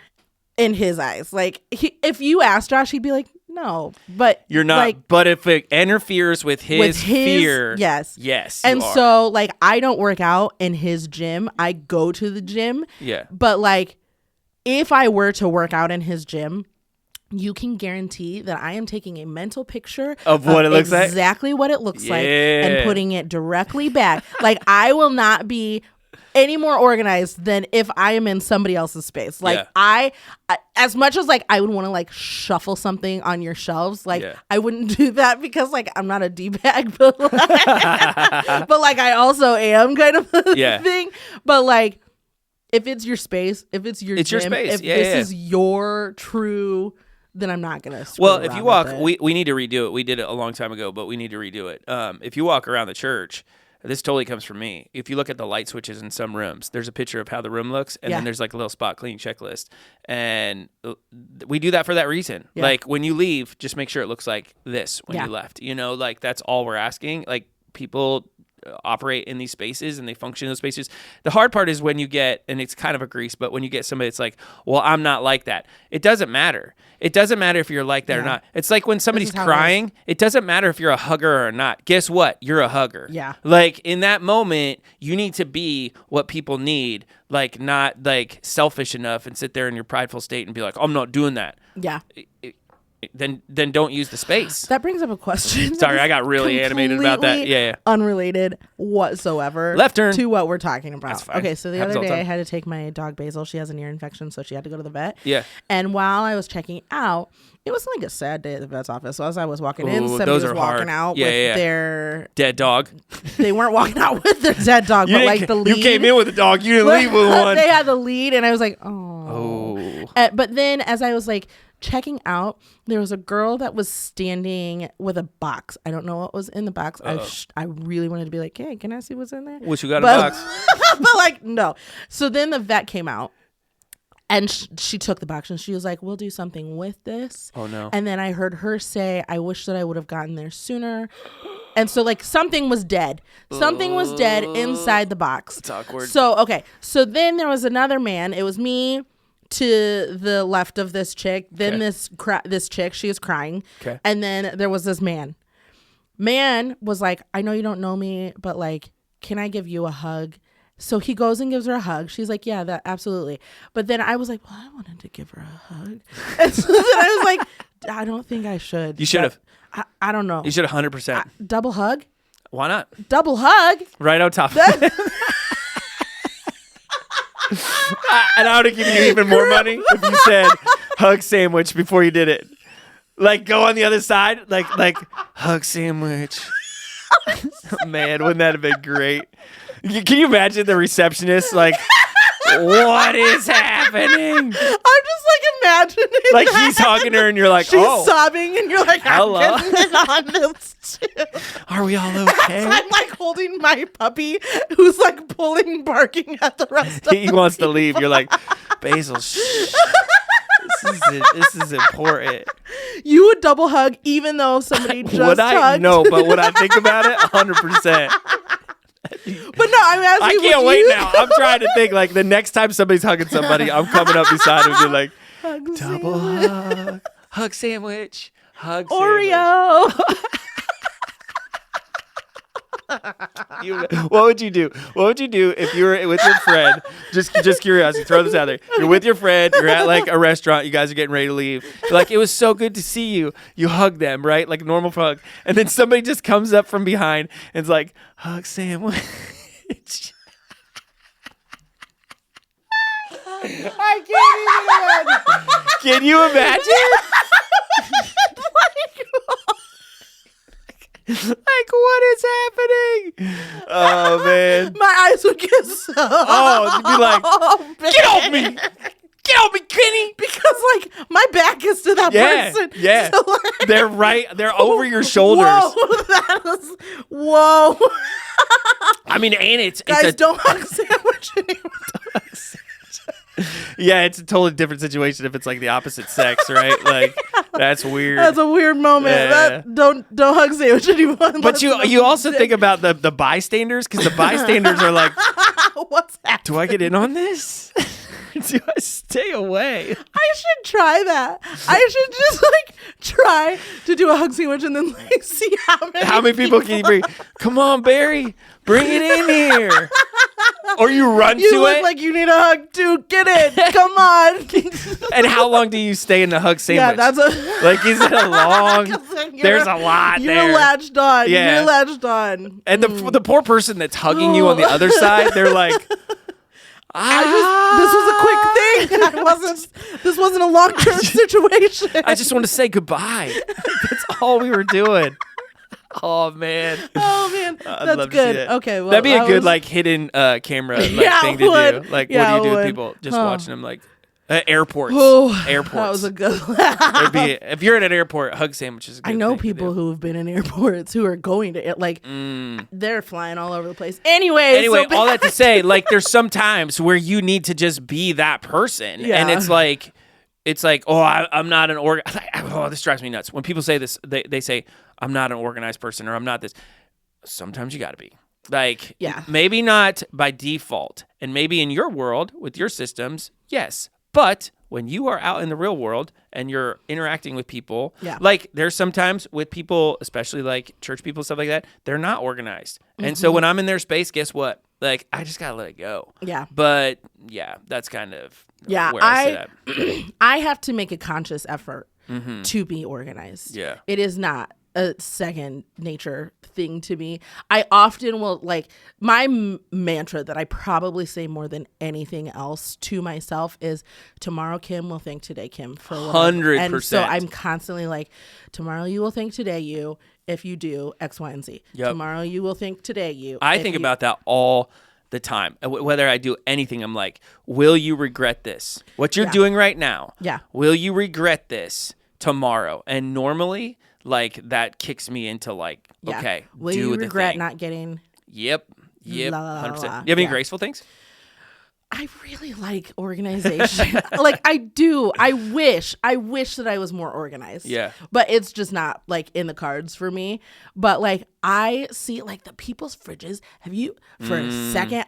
In his eyes. Like if you asked Josh, he'd be like, no. But you're not. Like, but if it interferes with his fear. Yes. Yes. And so like I don't work out in his gym. I go to the gym. Yeah. But like if I were to work out in his gym, you can guarantee that I am taking a mental picture of what it looks like. Exactly what it looks like and putting it directly back. Like I will not be any more organized than if I am in somebody else's space. Like I as much as like I would want to like shuffle something on your shelves, like I wouldn't do that because like I'm not a D-bag, but like, but like I also am kind of a thing. But like if it's your space, if it's your gym, space. if this is your true, then I'm not gonna. Well, if you walk, we need to redo it. We did it a long time ago, but we need to redo it. If you walk around the church, this totally comes from me. If you look at the light switches in some rooms, there's a picture of how the room looks, and then there's like a little spot clean checklist, and we do that for that reason. Yeah. Like when you leave, just make sure it looks like this when you left. You know, like that's all we're asking. Like people operate in these spaces and they function in those spaces. The hard part is when you get, and it's kind of a grease, but when you get somebody that's like, well, I'm not like that. It doesn't matter. It doesn't matter if you're like that or not. It's like when somebody's crying, it doesn't matter if you're a hugger or not. Guess what? You're a hugger. Yeah. Like in that moment, you need to be what people need, like not like selfish enough and sit there in your prideful state and be like, I'm not doing that. Yeah. Then don't use the space. That brings up a question. Sorry, I got really animated about that. Yeah. Unrelated whatsoever. Left turn. To what we're talking about. That's fine. Okay, so the other day I had to take my dog Basil. She has an ear infection, so she had to go to the vet. Yeah. And while I was checking out, it was like a sad day at the vet's office. So as I was walking in, somebody was walking out with their dead dog. They weren't walking out with their dead dog, but like the lead. You came in with a dog. You didn't leave with one. They had the lead, and I was like, oh. But then as I was like checking out, there was a girl that was standing with a box. I don't know what was in the box. I really wanted to be like, hey, can I see what's in there? What you got in the box? But like, no. So then the vet came out. And she took the box and she was like, we'll do something with this. Oh, no. And then I heard her say, I wish that I would have gotten there sooner. And so, like, something was dead. Something was dead inside the box. It's awkward. So, okay. So then there was another man. It was me to the left of this chick. Then this chick, she was crying. Okay. And then there was this man. Man was like, I know you don't know me, but, like, can I give you a hug? So he goes and gives her a hug. She's like, yeah, that absolutely. But then I was like, well, I wanted to give her a hug. And so then I was like, I don't think I should. You should have. I don't know. You should have 100%. Double hug? Why not? Double hug? Right on top of it. And I would have given you even more money if you said hug sandwich before you did it. Like go on the other side. Like hug sandwich. Man, wouldn't that have been great? Can you imagine the receptionist like, what is happening? I'm just like imagining like he's hugging her and you're like, she's sobbing and you're like, hello. I'm getting on this too. Are we all okay? I'm like holding my puppy who's like pulling, barking at the rest of he wants to leave. You're like, Basil, shh. This is important. You would double hug even though somebody just hugged? No, but would I think about it? 100%. But no, I'm asking. I can't wait now. I'm trying to think like the next time somebody's hugging somebody, I'm coming up beside him and be like, double hug, hug sandwich, hug Oreo. What would you do? What would you do if you were with your friend? Just curiosity. Throw this out there. You're with your friend. You're at like a restaurant. You guys are getting ready to leave. You're like, it was so good to see you. You hug them, right? Like a normal hug. And then somebody just comes up from behind and is like, hug sandwich. I can't even imagine. Can you imagine? Like, what is happening? Oh, man. My eyes would get so... Oh, you'd be like, get off me. Get off me, Kenny. Because, like, my back is to that person. Yeah, so, like, they're over your shoulders. Whoa. I mean, and it's Guys, don't hug sandwich anymore. Yeah, it's a totally different situation if it's like the opposite sex, right? Like that's weird. That's a weird moment. Yeah. Don't hug sandwich anyone. But you also think about the bystanders, because the bystanders are like, what's happening? do I get in on this? Do I stay away? I should try that. I should just like try to do a hug sandwich and then like see how many people can you bring? Come on, Barry, bring it in here. Or you run You to look it. like you need a hug too. Get it. Come on. And how long do you stay in the hug Yeah, sandwich? that's a like, is it a long? 'Cause then There's a lot You're there. latched on. Yeah. You're latched on. And the poor person that's hugging you on the other side, they're like, This was a quick thing. This wasn't a long-term situation. I just want to say goodbye. That's all we were doing. Oh man. Oh man, I'd that's love to see good. that. Okay, well That'd be a that good was- like hidden camera like, Yeah, thing it to would. do. Like Yeah, what do you it do with would. people just Huh. watching them like airports? Oh, Airports. That was a good. It'd be, if you're at an airport, hug sandwiches. I know people who have been in airports who are going to it. Like they're flying all over the place. Anyway, all that to say, like there's some times where you need to just be that person, Yeah. and it's like, oh, I'm not an oh, this drives me nuts when people say this. They say I'm not an organized person or I'm not this. Sometimes you got to be. Like, Yeah. maybe not by default, and maybe in your world with your systems, yes, but when you are out in the real world and you're interacting with people, Yeah. like there's sometimes with people, especially like church people, stuff like that, they're not organized. And Mm-hmm. so when I'm in their space, guess what? Like, I just got to let it go. Yeah. But yeah, that's kind of Yeah, where I sit at. I have to make a conscious effort to be organized. Yeah. It is not a second nature thing to me. I often will like my mantra that I probably say more than anything else to myself is tomorrow Kim will thank today Kim for whatever. 100%. And so I'm constantly like tomorrow you will thank today you if you do X, Y, and Z. Yep. Tomorrow you will thank today you. I if think you- about that all the time. Whether I do anything, I'm like, will you regret this? What you're Yeah. doing right now. Yeah. Will you regret this tomorrow? And normally, like, that kicks me into like, Yeah. okay, Will do you the regret thing. not getting? Yep. La, la, la, 100%. la. You have any Yeah. graceful things? I really like organization. Like I do. I wish that I was more organized. Yeah. But it's just not like in the cards for me. But like I see like the people's fridges. Have you for a second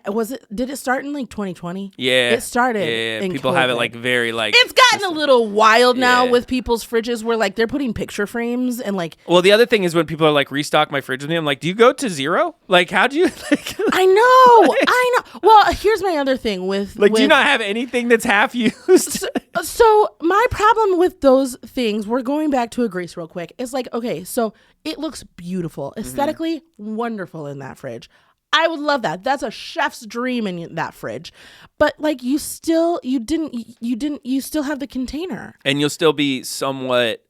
did it start in like 2020? Yeah. It started Yeah. in People have it COVID. like very like. It's gotten a little wild now Yeah. with people's fridges where like they're putting picture frames and like Well, the other thing is when people are like restock my fridge with me, I'm like, do you go to zero? Like, how'd you like? I know. Well, here's my other thing with Like, do you with- not have anything that's half used? So my problem with those things, we're going back to a grease real quick. It's like, okay, so it looks beautiful, aesthetically wonderful in that fridge. I would love that. That's a chef's dream in that fridge. But like you still have the container. And you'll still be somewhat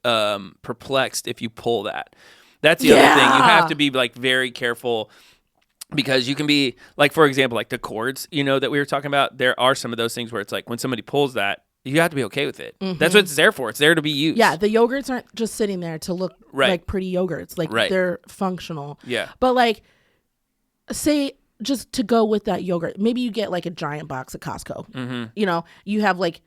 perplexed if you pull that. That's the other thing. You Yeah. have to be like very careful because you can be like, for example, like the cords, that we were talking about. There are some of those things where it's like when somebody pulls that, you have to be okay with it. That's what it's there for. It's there to be used. Yeah, the yogurts aren't just sitting there to look Right. like pretty yogurts. Like Right. they're functional. Yeah. But like say just to go with that yogurt, maybe you get like a giant box at Costco. Mm-hmm. You have like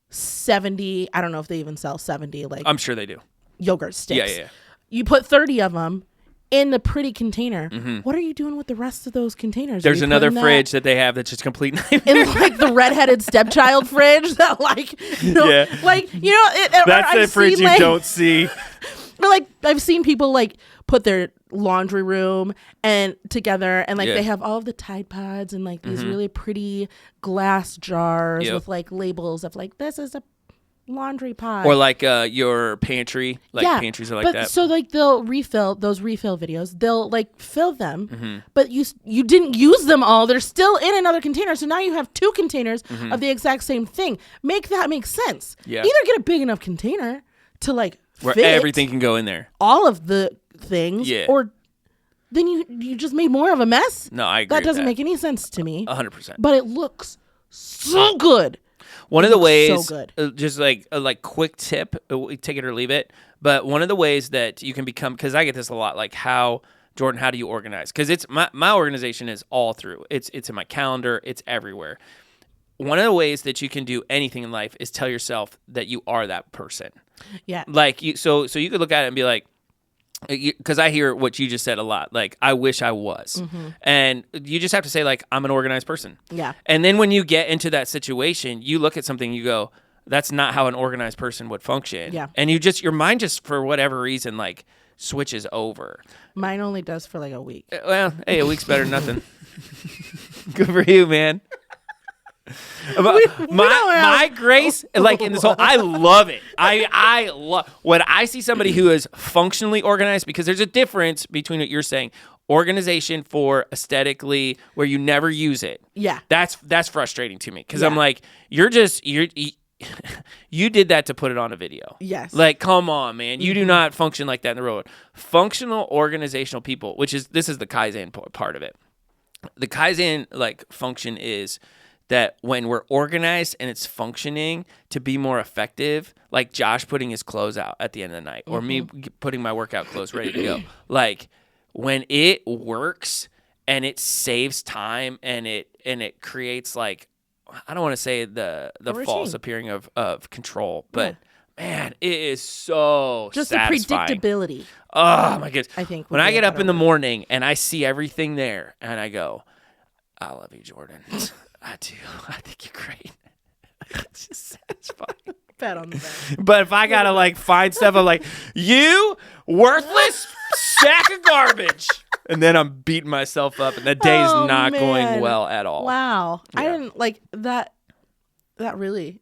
70, I don't know if they even sell 70 like I'm sure they do. yogurt sticks. Yeah. You put 30 of them in the pretty container. What are you doing with the rest of those containers? Are There's you another putting that fridge that they have that's just complete nightmare. in like the redheaded stepchild fridge that Yeah. That's the fridge you don't see. But like I've seen people like put their laundry room and together and like Yeah. they have all of the Tide Pods and like these really pretty glass jars Yep. with like labels of like this is a laundry pod. Or like your pantry. Like pantries are like but that. so like they'll refill those refill videos. They'll like fill them, Mm-hmm. but you didn't use them all. They're still in another container. So now you have two containers of the exact same thing. Make that make sense. Mm-hmm. Yeah. Either get a big enough container to like Where fit everything can go in there. all of the things, Yeah. or then you just made more of a mess. No, I agree That with doesn't that. make any sense to me. 100%. But it looks so good. One of the looks ways, so good. Just like a quick tip, take it or leave it. But one of the ways that you can become, because I get this a lot, like Jordan, how do you organize? Because it's my organization is all through. It's in my calendar. It's everywhere. one of the ways that you can do anything in life is tell yourself that you are that person. Yeah. Like so you could look at it and be like, because I hear what you just said a lot. Like, I wish I was. And you just have to say, like, I'm an organized person. Yeah. And then when you get into that situation, you look at something, you go, that's not how an organized person would function. Yeah. And your mind just, for whatever reason, like, switches over. Mine only does for like a week. Well, hey, a week's better than nothing. Good for you, man. My grace, like in this whole, I love it. I love when I see somebody who is functionally organized, because there's a difference between what you're saying, organization for aesthetically, where you never use it. Yeah. That's frustrating to me, because I'm like, you did that to put it on a video. Yes. Like, come on, man. You do not function like that in the real world. Functional organizational people, this is the Kaizen part of it. The Kaizen like function is that when we're organized and it's functioning to be more effective, like Josh putting his clothes out at the end of the night, or me putting my workout clothes ready to go. Like, when it works and it saves time and it creates, like, I don't want to say the false appearing of control, but man, it is so just satisfying. the predictability. Oh my goodness. I think when I get up in the morning and I see everything there and I go, I love you, Jordan. I do. I think you're great. It's just satisfying. Pat on the back. But if I gotta like find stuff, I'm like, you worthless sack of garbage. And then I'm beating myself up, and the day's not going well at all. Wow. Yeah. I didn't like that. That really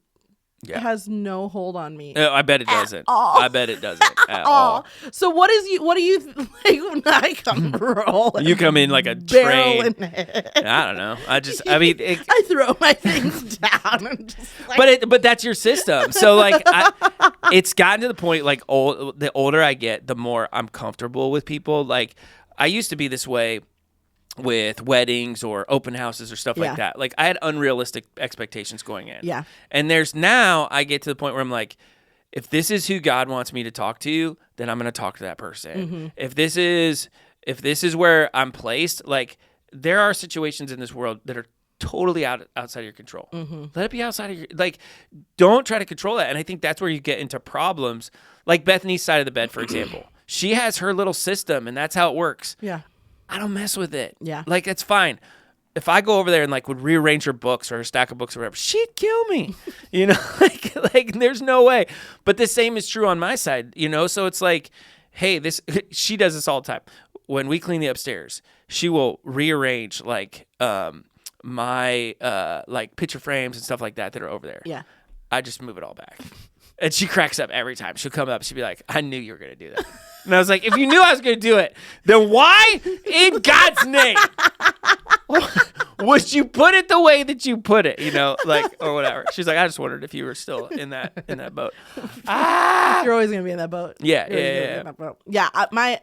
has no hold on me. I bet it doesn't. all. I bet it doesn't at all. So what do you like when I come rolling? You come in like a train. barreling it. I don't know. I throw my things down and just like, but that's your system. So like, it's gotten to the point, like, the older I get, the more I'm comfortable with people. Like, I used to be this way with weddings or open houses or stuff like that. Like, I had unrealistic expectations going in. Yeah. And now I get to the point where I'm like, if this is who God wants me to talk to, then I'm going to talk to that person. If this is where I'm placed, like, there are situations in this world that are totally outside of your control. Let it be outside of your, like, don't try to control that. And I think that's where you get into problems. Like Bethany's side of the bed, for example. She has her little system, and that's how it works. yeah. I don't mess with it. Yeah. Like, it's fine. If I go over there and like would rearrange her books or her stack of books or whatever, she'd kill me. You know, like there's no way. But the same is true on my side, you know? So it's like, hey, she does this all the time. When we clean the upstairs, she will rearrange like my like picture frames and stuff like that are over there. Yeah. I just move it all back. And she cracks up every time. She'll come up. She'll be like, I knew you were going to do that. And I was like, if you knew I was going to do it, then why in God's name would you put it the way that you put it, you know, like, or whatever. She's like, I just wondered if you were still in that boat. You're always going to be in that boat. Yeah, You're always gonna be in that boat. Yeah.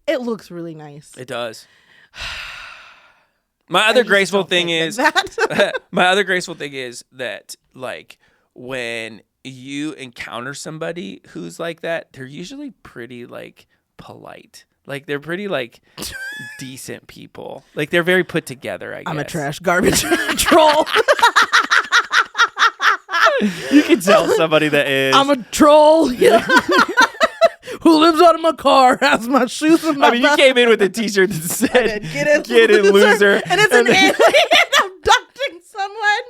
It looks really nice. It does. My other graceful thing is my other graceful thing is that, like, when you encounter somebody who's like that, they're usually pretty like polite. Like, they're pretty like decent people. Like, they're very put together, I guess. I'm a trash garbage troll. You can tell somebody that is. I'm a troll. Yeah. Who lives out of my car, has my shoes in my I mean, you came in with a t-shirt that said, get in, loser. And it's an then, alien abducting someone.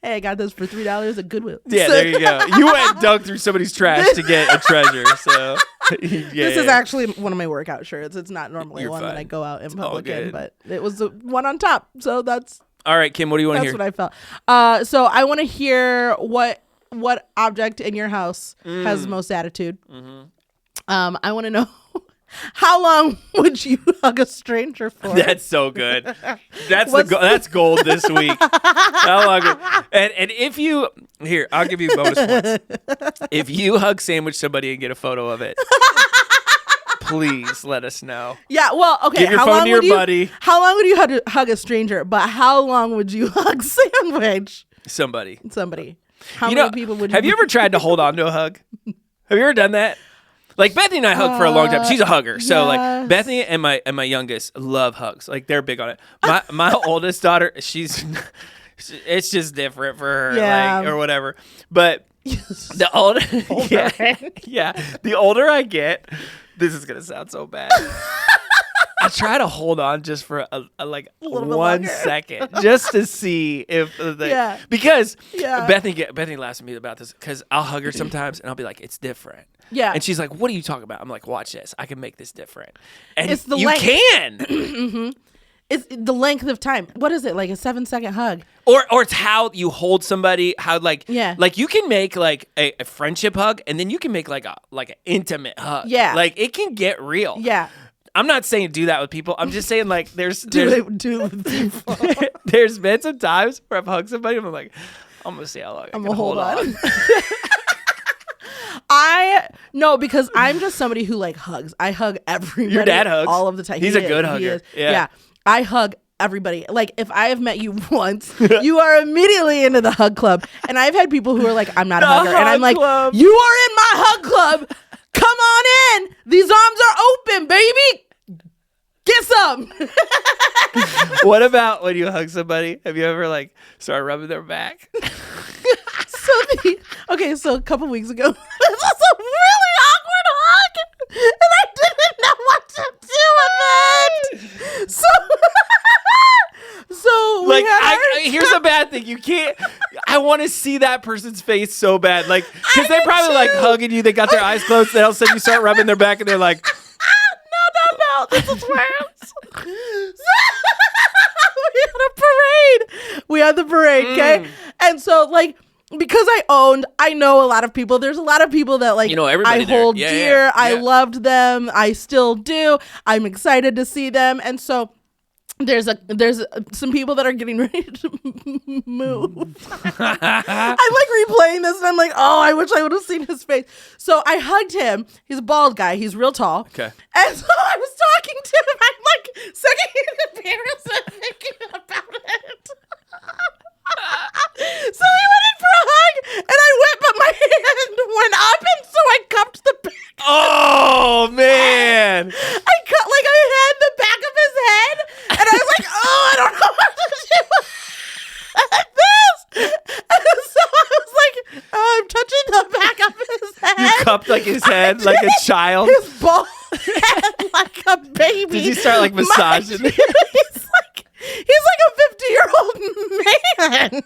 Hey, I got this for $3 at Goodwill. Yeah, there you go. You went and dug through somebody's trash to get a treasure. So this is actually one of my workout shirts. It's not normally You're one fine. that I go out in It's public all in, good. but it was the one on top. So that's all right, Kim. What do you want to hear? what I felt. So I want to hear what object in your house has most attitude. I want to know, how long would you hug a stranger for? That's so good. That's gold this week. How long? And if you I'll give you bonus points. If you hug sandwich somebody and get a photo of it, please let us know. Yeah, well, okay. Give your phone to your buddy. How long would you hug a stranger? But how long would you hug sandwich Somebody. How many people would you? Have you ever tried to hold on to a hug? Have you ever done that? Like, Bethany and I hug for a long time. She's a hugger. So like, Bethany and my youngest love hugs. Like, they're big on it. My oldest daughter, she's It's just different for her, Yeah. like, or whatever. But the older, yeah, the older I get, this is gonna sound so bad. I try to hold on just for a like little bit 1 longer. second, just to see if Yeah. because Yeah. Bethany laughs at me about this because I'll hug her sometimes and I'll be like, it's different. Yeah. And she's like, what are you talking about? I'm like, watch this. I can make this different. And It's the you length. can. It's the length of time. What is it? Like a 7-second hug? Or it's how you hold somebody, how like Yeah. like you can make like a friendship hug and then you can make like an intimate hug. Yeah. Like it can get real. Yeah. I'm not saying do that with people. I'm just saying like there's Do it with people. there's been some times where I've hugged somebody and I'm like, I'm gonna see how long I'm I can gonna hold on. on. Because I'm just somebody who like hugs. I hug everybody. Your dad hugs. all of the time. He's He a good is. He hugger. is. Yeah. I hug everybody. Like if I have met you once, you are immediately into the hug club. And I've had people who are like, I'm not a The hugger. And I'm hug like, club. you are in my hug club. Come on in. These arms are open, baby. Get some. What about when you hug somebody? Have you ever like started rubbing their back? So a couple weeks ago, this was a really awkward hug, and I didn't know what to do with it. So we Like had here's the bad thing. You can't. I want to see that person's face so bad. Like because they do probably like too. hugging you. They got their eyes closed. Then all of a sudden you start rubbing their back and they're like, no, this is worse. We had the parade, okay? And so like because I know a lot of people. There's a lot of people that like You know everybody I there. hold Yeah, dear. yeah, I yeah. loved them. I still do. I'm excited to see them. And so there's some people that are getting ready to move. I'm like replaying this and I'm like, oh, I wish I would have seen his face. So I hugged him. He's a bald guy. He's real tall. Okay. And so I was talking to him. I'm like second embarrassed and thinking about it. So we went in for a hug and I went, but my hand went up and so I cupped the back. oh man. I had the back of his head and I was like, oh, I don't know what to do with this. And so I was like, I'm touching the back of his head. You cupped like his head like a child. His bald head like a baby. Did you start like massaging it? He's like a 50-year-old man.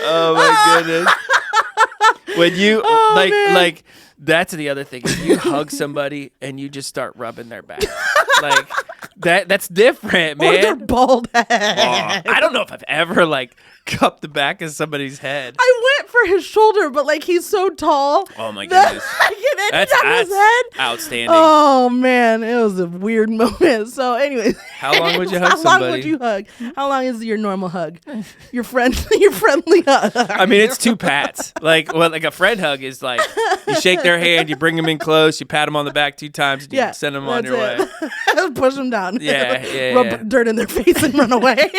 Oh my goodness. When you man. like that's the other thing. If you hug somebody and you just start rubbing their back. Like that's different, Or their man. bald head. I don't know if I've ever like cupped the back of somebody's head. I went for his shoulder, but like he's so tall. Oh my that goodness. I can end That's on his head. outstanding. Oh man, it was a weird moment. So, anyways, How long would you hug How long somebody? would you hug? How long is your normal hug? Your friendly hug. I mean, it's two pats. Like a friend hug is like you shake their hand, you bring them in close, you pat them on the back 2 times, and you send them on your way. Push them down. Yeah, Rub yeah. dirt in their face and run away.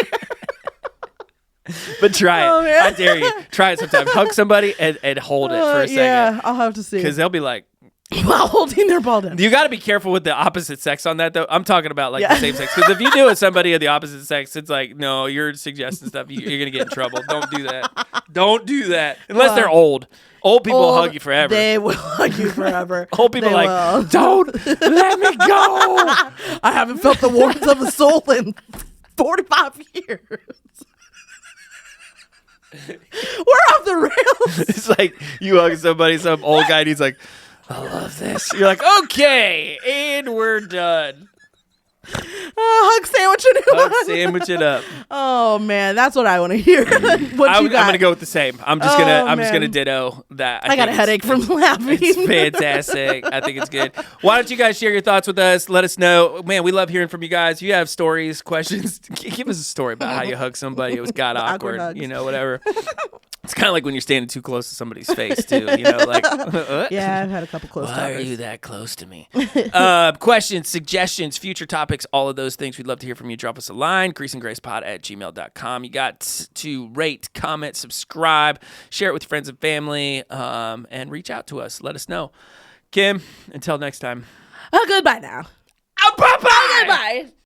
But try it. Oh, man. I dare you. Try it sometime. Hug somebody and hold it for a second. Yeah, I'll have to see. Because they'll be like, While holding their ball down. you got to be careful with the opposite sex on that, though. I'm talking about like Yeah. the same sex. Because if you do it with somebody of the opposite sex, it's like, no, you're suggesting stuff. You're going to get in trouble. Don't do that. Don't do that. Unless they're old. Old people will hug you forever. They will hug you forever. Old people They are like, will. don't let me go. I haven't felt the warmth of a soul in 45 years. We're off the rails. It's like you hug somebody, some old guy, and he's like, I love this. You're like, okay, and we're done. Hug sandwich and Hug, sandwich it up. Oh man, that's what I want to hear. What I'm you got? gonna go with the same. I'm just Oh, gonna man. ditto that. I got a headache from laughing. It's fantastic. I think it's good. Why don't you guys share your thoughts with us? Let us know. Man, we love hearing from you guys. If you have stories, questions, give us a story about how you hug somebody. It was god Awkward awkward. hugs. You know, whatever. It's kind of like when you're standing too close to somebody's face too. You know, like Yeah, I've had a couple close why are talkers. you that close to me? Questions, suggestions, future topics, all of those things. We'd love to hear from you. Drop us a line, greaseandgracepod@gmail.com. You got to rate, comment, subscribe, share it with your friends and family, and reach out to us. Let us know. Kim, until next time. Goodbye now. Bye-bye. Goodbye.